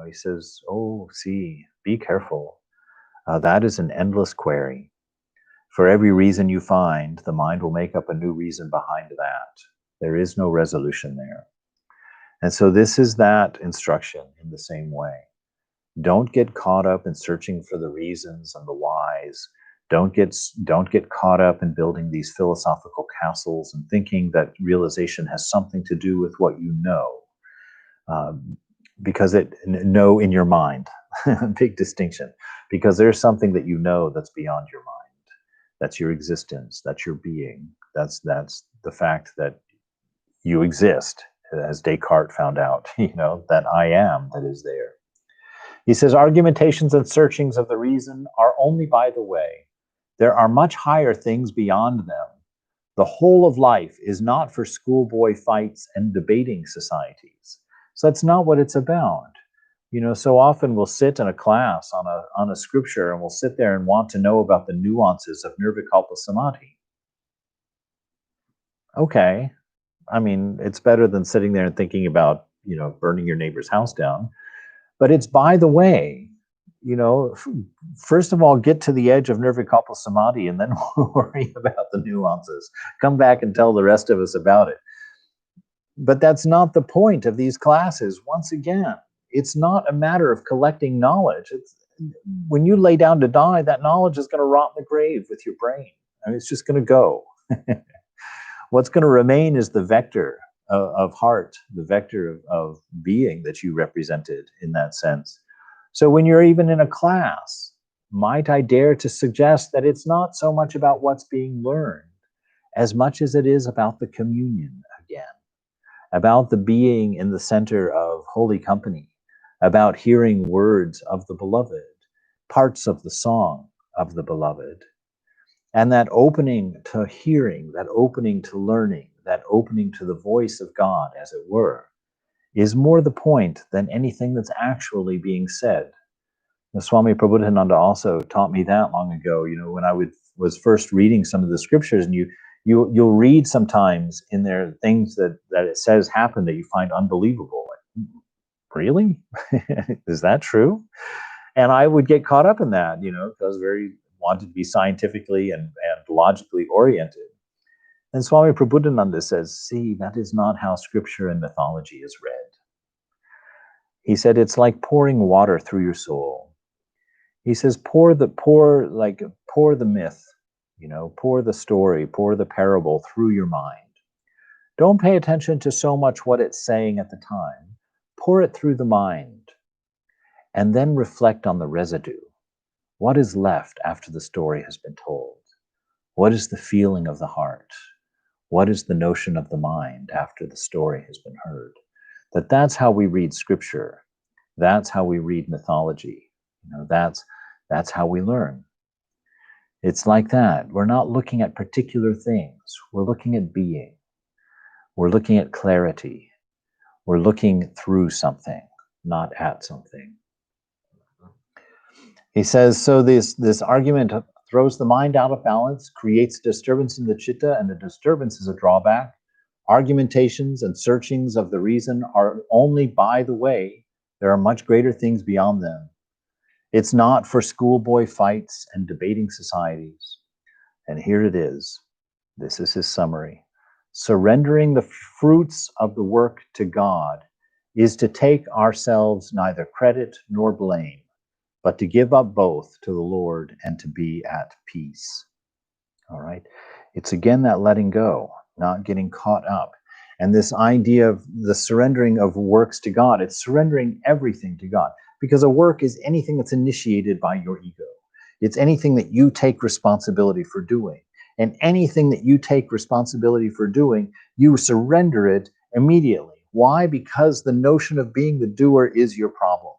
he says, oh, see, be careful. That is an endless query. For every reason you find, the mind will make up a new reason behind that. There is no resolution there. And so this is that instruction in the same way. Don't get caught up in searching for the reasons and the whys. Don't get caught up in building these philosophical castles and thinking that realization has something to do with what you know. Because know in your mind, big distinction, because there's something that you know that's beyond your mind. That's your existence, that's your being, that's the fact that you exist, as Descartes found out, that I am that is there. He says, argumentations and searchings of the reason are only by the way. There are much higher things beyond them. The whole of life is not for schoolboy fights and debating societies. So that's not what it's about. So often we'll sit in a class on a scripture and we'll sit there and want to know about the nuances of Nirvikalpa Samadhi. Okay. I mean, it's better than sitting there and thinking about, burning your neighbor's house down. But it's by the way, first of all, get to the edge of Nirvikalpa Samadhi and then worry about the nuances. Come back and tell the rest of us about it. But that's not the point of these classes. Once again, it's not a matter of collecting knowledge. When you lay down to die, that knowledge is going to rot in the grave with your brain. I mean, it's just going to go. What's going to remain is the vector, of heart, the vector of being that you represented in that sense. So when you're even in a class, might I dare to suggest that it's not so much about what's being learned as much as it is about the communion again, about the being in the center of holy company, about hearing words of the beloved, parts of the song of the beloved. And that opening to hearing, that opening to learning, that opening to the voice of God, as it were, is more the point than anything that's actually being said. The Swami Prabhupada also taught me that long ago. When I was first reading some of the scriptures, and you'll read sometimes in there things that it says happen that you find unbelievable. Like, really? Is that true? And I would get caught up in that, because I was wanted to be scientifically and logically oriented. And Swami Prabhupada says, see, that is not how scripture and mythology is read. He said, it's like pouring water through your soul. He says, pour the myth, pour the story, pour the parable through your mind. Don't pay attention to so much what it's saying at the time. Pour it through the mind, and then reflect on the residue. What is left after the story has been told? What is the feeling of the heart? What is the notion of the mind after the story has been heard? That's how we read scripture. That's how we read mythology. That's how we learn. It's like that. We're not looking at particular things. We're looking at being. We're looking at clarity. We're looking through something, not at something. He says, so this argument throws the mind out of balance, creates disturbance in the chitta, and the disturbance is a drawback. Argumentations and searchings of the reason are only by the way. There are much greater things beyond them. It's not for schoolboy fights and debating societies. And here it is. This is his summary. Surrendering the fruits of the work to God is to take ourselves neither credit nor blame, but to give up both to the Lord and to be at peace. All right. It's again that letting go, not getting caught up. And this idea of the surrendering of works to God, it's surrendering everything to God, because a work is anything that's initiated by your ego. It's anything that you take responsibility for doing. And anything that you take responsibility for doing, you surrender it immediately. Why? Because the notion of being the doer is your problem.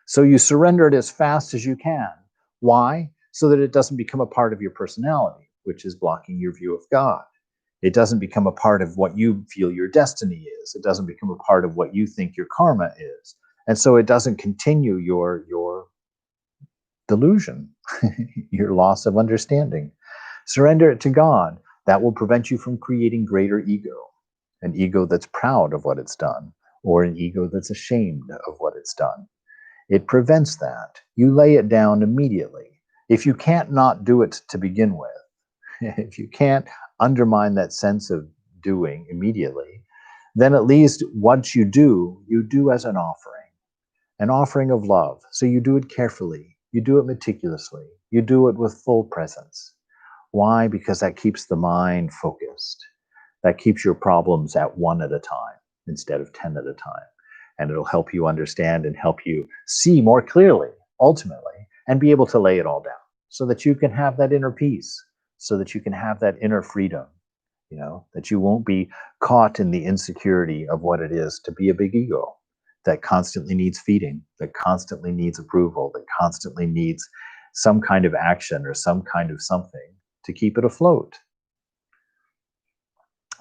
So you surrender it as fast as you can. Why? So that it doesn't become a part of your personality, which is blocking your view of God. It doesn't become a part of what you feel your destiny is. It doesn't become a part of what you think your karma is. And so it doesn't continue your delusion, your loss of understanding. Surrender it to God. That will prevent you from creating greater ego, an ego that's proud of what it's done, or an ego that's ashamed of what it's done. It prevents that. You lay it down immediately. If you can't not do it to begin with, if you can't undermine that sense of doing immediately, then at least what you do as an offering of love. So you do it carefully, you do it meticulously, you do it with full presence. Why? Because that keeps the mind focused. That keeps your problems at one at a time instead of 10 at a time. And it'll help you understand and help you see more clearly, ultimately, and be able to lay it all down so that you can have that inner peace, so that you can have that inner freedom, that you won't be caught in the insecurity of what it is to be a big ego that constantly needs feeding, that constantly needs approval, that constantly needs some kind of action or some kind of something to keep it afloat.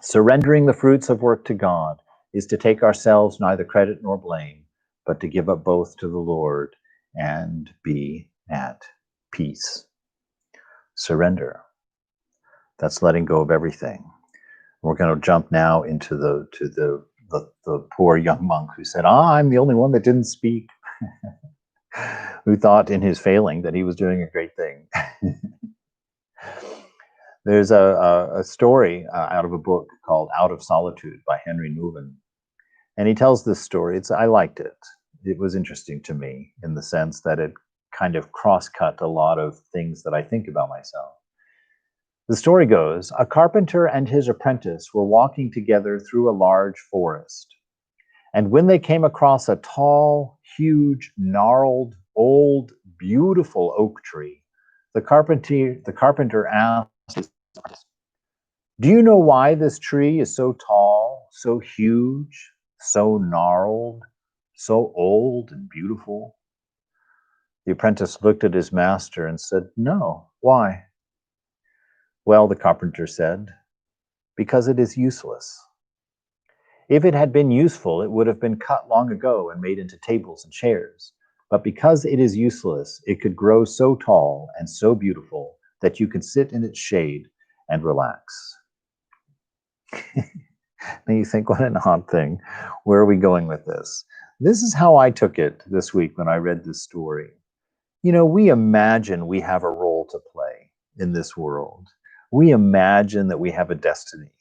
Surrendering the fruits of work to God is to take ourselves neither credit nor blame, but to give up both to the Lord and be at peace. Surrender. That's letting go of everything. We're going to jump now into the poor young monk who said, I'm the only one that didn't speak, who thought in his failing that he was doing a great thing. There's a story out of a book called Out of Solitude by Henry Nouwen. And he tells this story. I liked it. It was interesting to me in the sense that it kind of cross-cut a lot of things that I think about myself. The story goes, a carpenter and his apprentice were walking together through a large forest. And when they came across a tall, huge, gnarled, old, beautiful oak tree, the carpenter asked his apprentice, do you know why this tree is so tall, so huge, so gnarled, so old and beautiful? The apprentice looked at his master and said, no, why? Well, the carpenter said, because it is useless. If it had been useful, it would have been cut long ago and made into tables and chairs. But because it is useless, it could grow so tall and so beautiful that you can sit in its shade and relax. Now you think, what an odd thing. Where are we going with this? This is how I took it this week when I read this story. You know, we imagine we have a role to play in this world. We imagine that we have a destiny.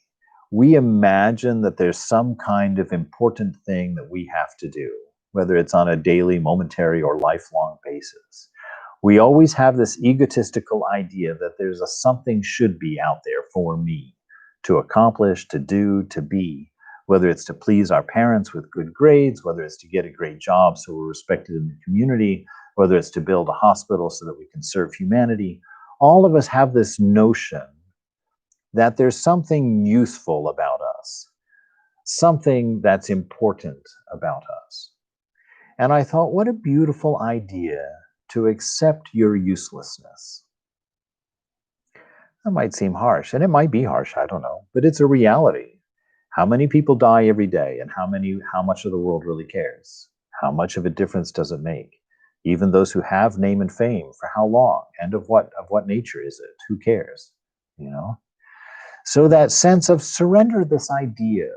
We imagine that there's some kind of important thing that we have to do, whether it's on a daily, momentary, or lifelong basis. We always have this egotistical idea that there's a something should be out there for me to accomplish, to do, to be, whether it's to please our parents with good grades, whether it's to get a great job so we're respected in the community, whether it's to build a hospital so that we can serve humanity. All of us have this notion that there's something useful about us, something that's important about us. And I thought, what a beautiful idea to accept your uselessness. That might seem harsh, and it might be harsh, I don't know, but it's a reality. How many people die every day, and how much of the world really cares? How much of a difference does it make? Even those who have name and fame, for how long? And of what nature is it? Who cares? You know? So that sense of surrender this idea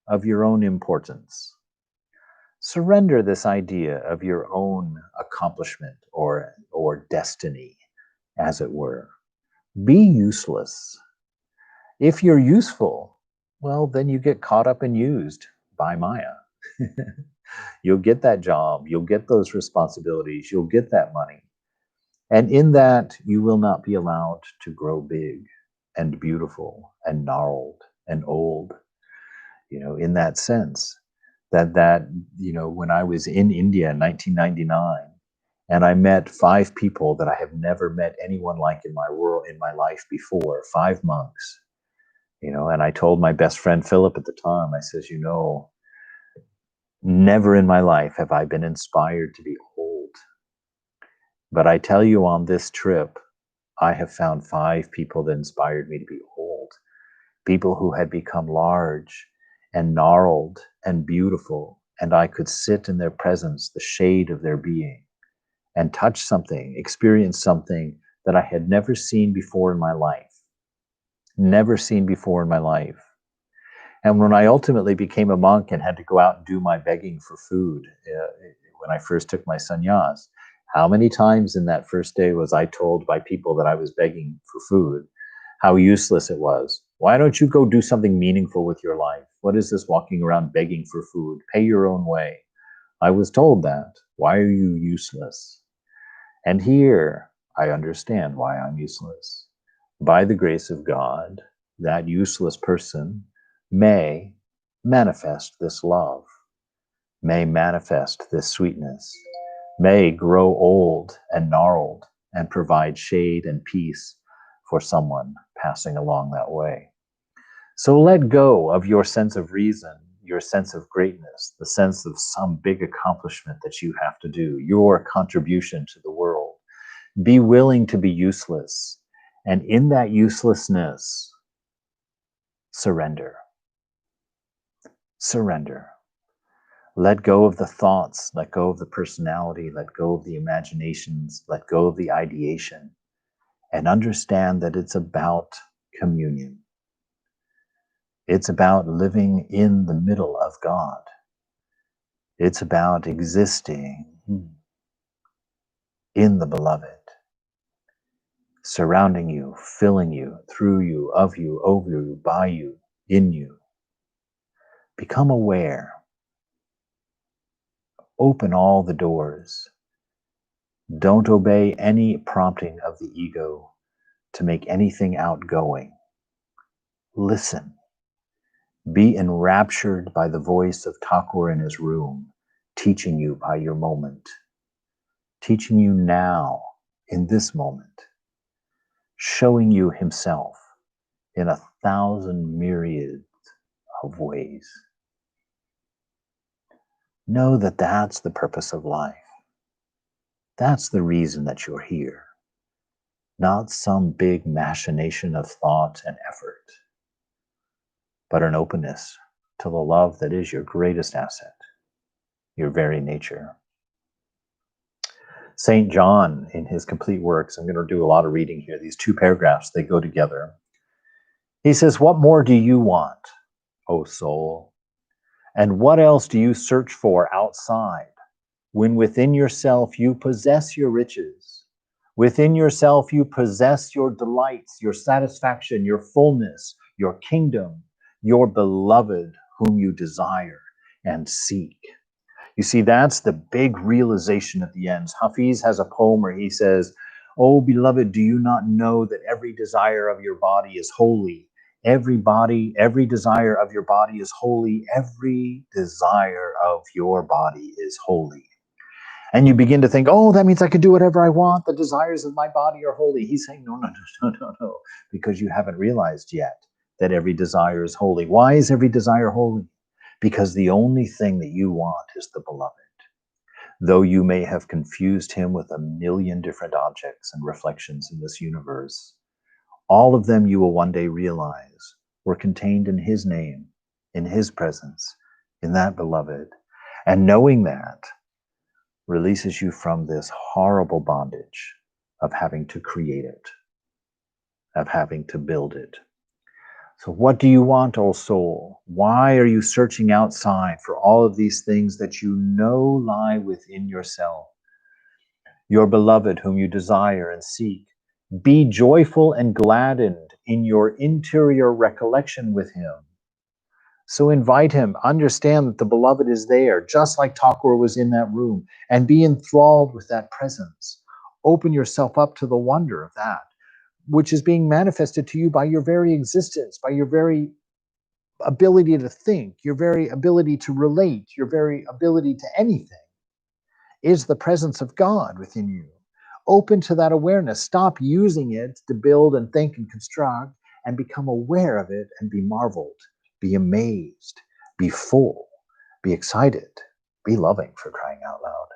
of your own importance. Surrender this idea of your own accomplishment or destiny, as it were. Be useless. If you're useful, well, then you get caught up and used by Maya. You'll get that job, you'll get those responsibilities, you'll get that money. And in that, you will not be allowed to grow big and beautiful and gnarled and old. In that sense, that when I was in India in 1999, and I met 5 people that I have never met anyone like in my life before, 5 monks, and I told my best friend Philip at the time, I says, never in my life have I been inspired to be old. But I tell you, on this trip, I have found 5 people that inspired me to be old. People who had become large and gnarled and beautiful, and I could sit in their presence, the shade of their being, and touch something, experience something that I had never seen before in my life. Never seen before in my life. And when I ultimately became a monk and had to go out and do my begging for food, when I first took my sannyas, how many times in that first day was I told by people that I was begging for food how useless it was? Why don't you go do something meaningful with your life? What is this walking around begging for food? Pay your own way. I was told that. Why are you useless? And here I understand why I'm useless. By the grace of God, that useless person may manifest this love, may manifest this sweetness, may grow old and gnarled and provide shade and peace for someone passing along that way. So let go of your sense of reason, your sense of greatness, the sense of some big accomplishment that you have to do, your contribution to the world. Be willing to be useless. And in that uselessness, surrender. Surrender. Let go of the thoughts, let go of the personality, let go of the imaginations, let go of the ideation, and understand that it's about communion. It's about living in the middle of God. It's about existing in the beloved, surrounding you, filling you, through you, of you, over you, by you, in you. Become aware. Open all the doors. Don't obey any prompting of the ego. to make anything outgoing. Listen. Be enraptured by the voice of Thakur in his room, teaching you by your moment, teaching you now, in this moment, showing you himself in 1,000 myriads of ways. Know that that's the purpose of life. That's the reason that you're here, not some big machination of thought and effort, but an openness to the love that is your greatest asset, your very nature. St. John, in his complete works, I'm going to do a lot of reading here, these two paragraphs, they go together. He says, "What more do you want, O soul? And what else do you search for outside, when within yourself you possess your riches? Within yourself you possess your delights, your satisfaction, your fullness, your kingdom, your beloved whom you desire and seek." You see, that's the big realization at the end. Hafiz has a poem where he says, "Oh, beloved, do you not know that every desire of your body is holy? Every desire of your body is holy. Every desire of your body is holy." And you begin to think, oh, that means I can do whatever I want. The desires of my body are holy. He's saying, no, because you haven't realized yet that every desire is holy. Why is every desire holy? Because the only thing that you want is the beloved. Though you may have confused him with 1,000,000 different objects and reflections in this universe, all of them you will one day realize were contained in his name, in his presence, in that beloved. And knowing that releases you from this horrible bondage of having to create it, of having to build it. So what do you want, O soul? Why are you searching outside for all of these things that you know lie within yourself? Your beloved whom you desire and seek. Be joyful and gladdened in your interior recollection with him. So invite him, understand that the beloved is there, just like Thakur was in that room, and be enthralled with that presence. Open yourself up to the wonder of that, which is being manifested to you by your very existence, by your very ability to think, your very ability to relate, your very ability to anything, is the presence of God within you. Open to that awareness. Stop using it to build and think and construct, and become aware of it and be marveled, be amazed, be full, be excited, be loving, for crying out loud,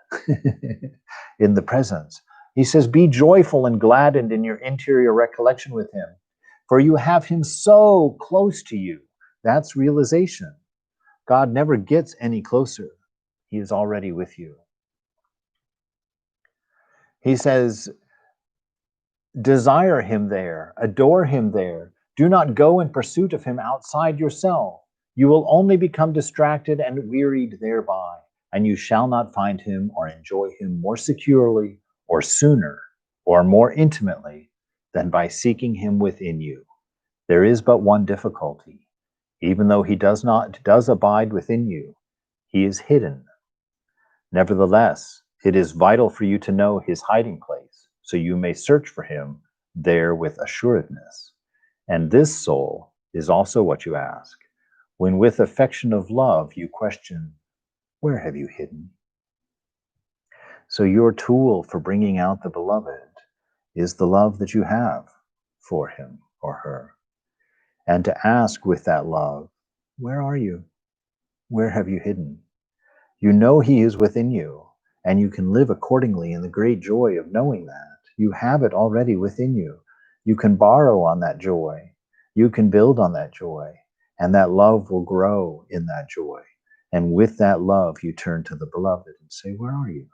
in the presence. He says, be joyful and gladdened in your interior recollection with him, for you have him so close to you. That's realization. God never gets any closer. He is already with you. He says, desire him there, adore him there. Do not go in pursuit of him outside yourself. You will only become distracted and wearied thereby, and you shall not find him or enjoy him more securely or sooner or more intimately than by seeking him within you. There is but one difficulty. Even though he does abide within you, he is hidden. Nevertheless, it is vital for you to know his hiding place, so you may search for him there with assuredness. And this, soul, is also what you ask, when with affection of love you question, where have you hidden? So your tool for bringing out the beloved is the love that you have for him or her. And to ask with that love, where are you? Where have you hidden? You know he is within you, and you can live accordingly in the great joy of knowing that. You have it already within you. You can borrow on that joy. You can build on that joy, and that love will grow in that joy. And with that love, you turn to the beloved and say, where are you?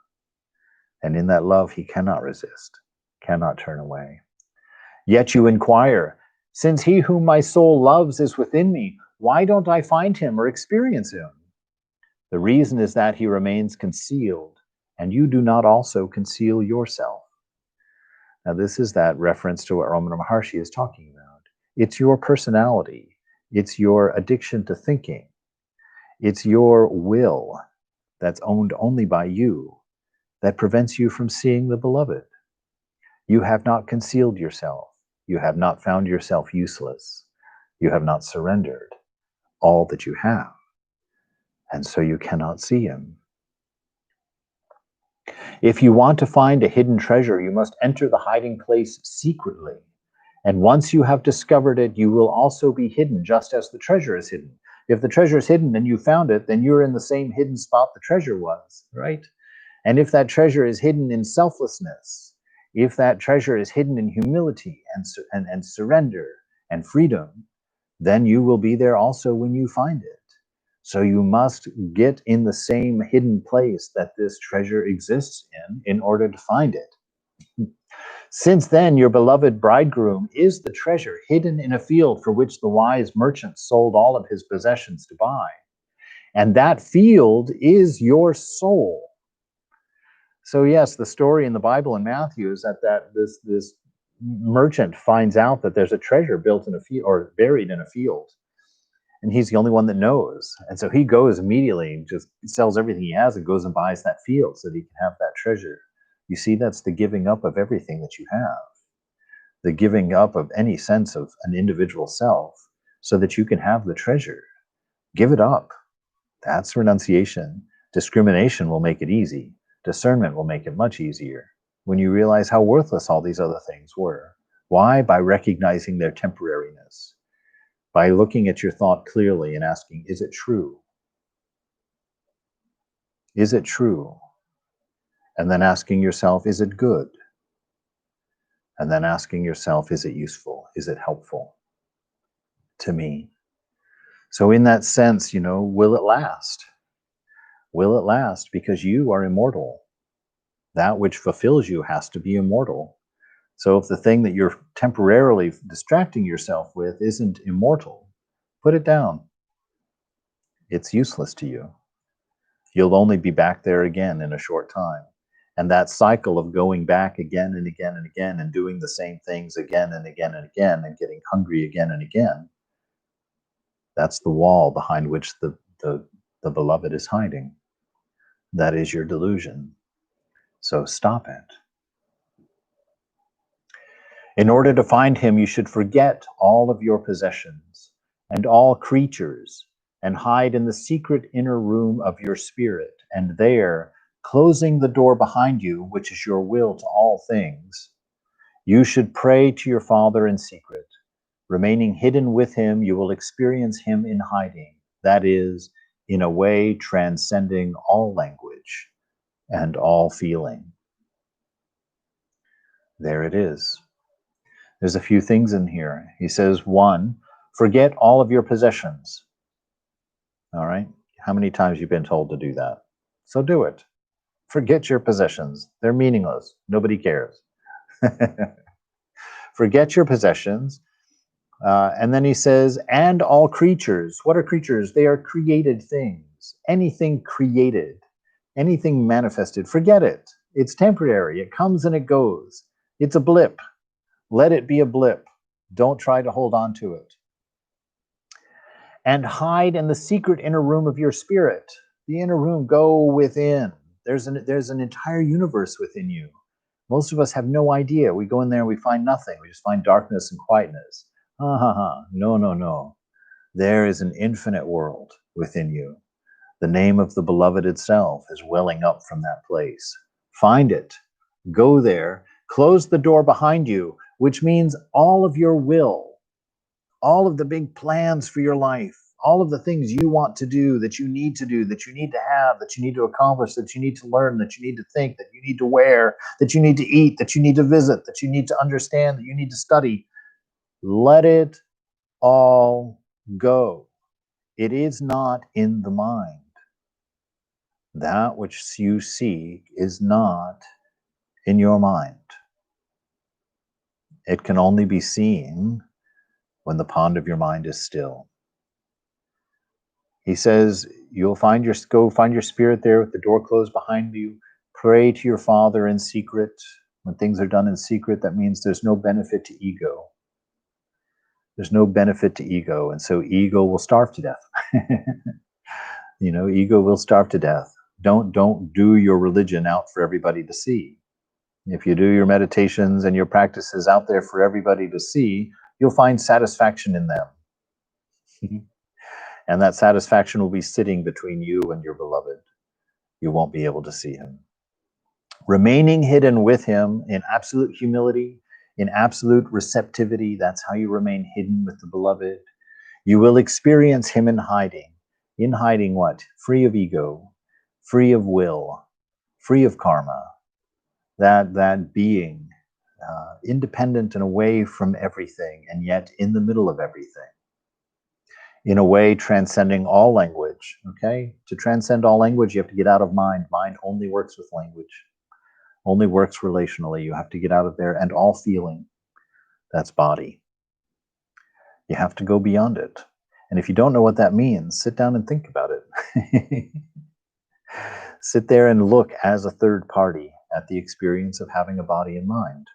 And in that love, he cannot resist, cannot turn away. Yet you inquire, since he whom my soul loves is within me, why don't I find him or experience him? The reason is that he remains concealed, and you do not also conceal yourself. Now, this is that reference to what Ramana Maharshi is talking about. It's your personality. It's your addiction to thinking. It's your will that's owned only by you that prevents you from seeing the beloved. You have not concealed yourself. You have not found yourself useless. You have not surrendered all that you have, and so you cannot see him. If you want to find a hidden treasure, you must enter the hiding place secretly. And once you have discovered it, you will also be hidden, just as the treasure is hidden. If the treasure is hidden and you found it, then you're in the same hidden spot the treasure was, right? And if that treasure is hidden in selflessness, if that treasure is hidden in humility and surrender and freedom, then you will be there also when you find it. So you must get in the same hidden place that this treasure exists in order to find it. Since then, your beloved bridegroom is the treasure hidden in a field for which the wise merchant sold all of his possessions to buy. And that field is your soul. So yes, the story in the Bible in Matthew is that this merchant finds out that there's a treasure built in a field or buried in a field. And he's the only one that knows. And so he goes immediately and just sells everything he has and goes and buys that field so that he can have that treasure. You see, that's the giving up of everything that you have, the giving up of any sense of an individual self so that you can have the treasure. Give it up. That's renunciation. Discrimination will make it easy. Discernment will make it much easier when you realize how worthless all these other things were. Why? By recognizing their temporariness. By looking at your thought clearly and asking, is it true? Is it true? And then asking yourself, is it good? And then asking yourself, is it useful? Is it helpful to me? So in that sense, will it last? Will it last? Because you are immortal. That which fulfills you has to be immortal. So if the thing that you're temporarily distracting yourself with isn't immortal, put it down. It's useless to you. You'll only be back there again in a short time. And that cycle of going back again and again and again and doing the same things again and again and again and getting hungry again and again, that's the wall behind which the beloved is hiding. That is your delusion. So stop it. In order to find him, you should forget all of your possessions and all creatures and hide in the secret inner room of your spirit. And there, closing the door behind you, which is your will to all things, you should pray to your Father in secret. Remaining hidden with him, you will experience him in hiding. That is, in a way transcending all language and all feeling. There it is. There's a few things in here. He says, 1, forget all of your possessions. All right? How many times have you been told to do that? So do it. Forget your possessions. They're meaningless. Nobody cares. Forget your possessions. And then he says, and all creatures. What are creatures? They are created things. Anything created, anything manifested, forget it. It's temporary. It comes and it goes. It's a blip. Let it be a blip. Don't try to hold on to it. And hide in the secret inner room of your spirit. The inner room, go within. There's an entire universe within you. Most of us have no idea. We go in there and we find nothing. We just find darkness and quietness. No. There is an infinite world within you. The name of the beloved itself is welling up from that place. Find it. Go there. Close the door behind you, which means all of your will, all of the big plans for your life, all of the things you want to do, that you need to have, that you need to accomplish, that you need to learn, that you need to think, that you need to wear, that you need to eat, that you need to visit, that you need to understand, that you need to study. Let it all go. It is not in the mind. That which you seek is not in your mind. It can only be seen when the pond of your mind is still. He says, go find your spirit there with the door closed behind you. Pray to your Father in secret. When things are done in secret, that means there's no benefit to ego. There's no benefit to ego, and so ego will starve to death. Ego will starve to death. Don't do your religion out for everybody to see. If you do your meditations and your practices out there for everybody to see, you'll find satisfaction in them. And that satisfaction will be sitting between you and your beloved. You won't be able to see him. Remaining hidden with him in absolute humility, in absolute receptivity, that's how you remain hidden with the beloved. You will experience him in hiding. In hiding what? Free of ego, free of will, free of karma. That being independent and away from everything, and yet in the middle of everything. In a way, transcending all language. Okay? To transcend all language, you have to get out of mind. Mind only works with language, only works relationally. You have to get out of there. And all feeling, that's body. You have to go beyond it. And if you don't know what that means, sit down and think about it. Sit there and look as a third party at the experience of having a body and mind.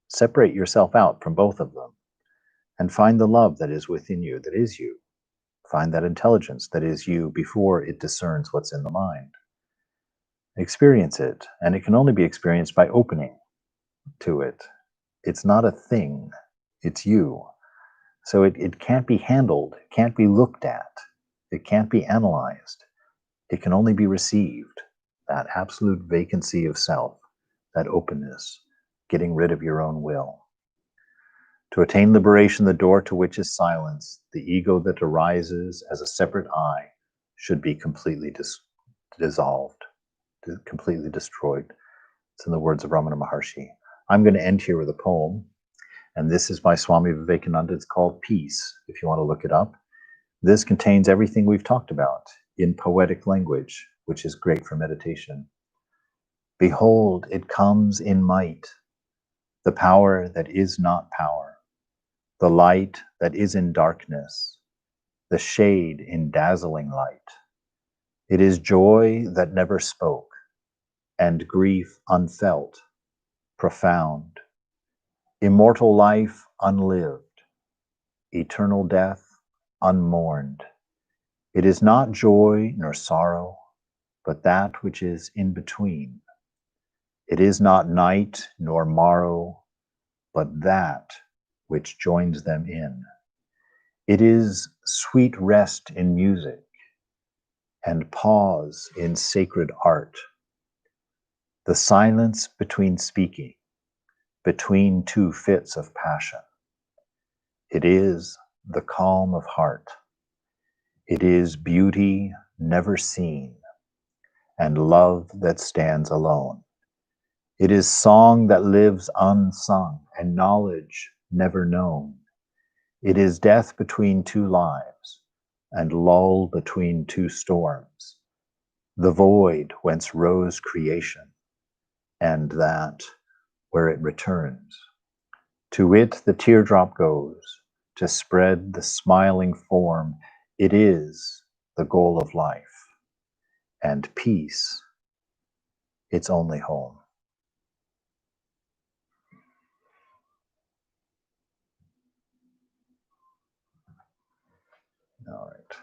Separate yourself out from both of them and find the love that is within you, that is you. Find that intelligence that is you before it discerns what's in the mind. Experience it, and it can only be experienced by opening to it. It's not a thing, it's you. So it can't be handled, it can't be looked at, it can't be analyzed. It can only be received. That absolute vacancy of self, that openness, getting rid of your own will. To attain liberation, the door to which is silence, the ego that arises as a separate I should be completely dissolved, completely destroyed. It's in the words of Ramana Maharshi. I'm going to end here with a poem, and this is by Swami Vivekananda. It's called Peace, if you want to look it up. This contains everything we've talked about in poetic language, which is great for meditation. Behold, it comes in might, the power that is not power, the light that is in darkness, the shade in dazzling light. It is joy that never spoke, and grief unfelt, profound, immortal life unlived, eternal death unmourned. It is not joy nor sorrow, but that which is in between. It is not night nor morrow, but that which joins them in. It is sweet rest in music and pause in sacred art. The silence between speaking, between two fits of passion. It is the calm of heart. It is beauty never seen and love that stands alone. It is song that lives unsung and knowledge never known. It is death between two lives and lull between two storms, the void whence rose creation, and that where it returns. To it the teardrop goes, to spread the smiling form. It is the goal of life, and peace, its only home.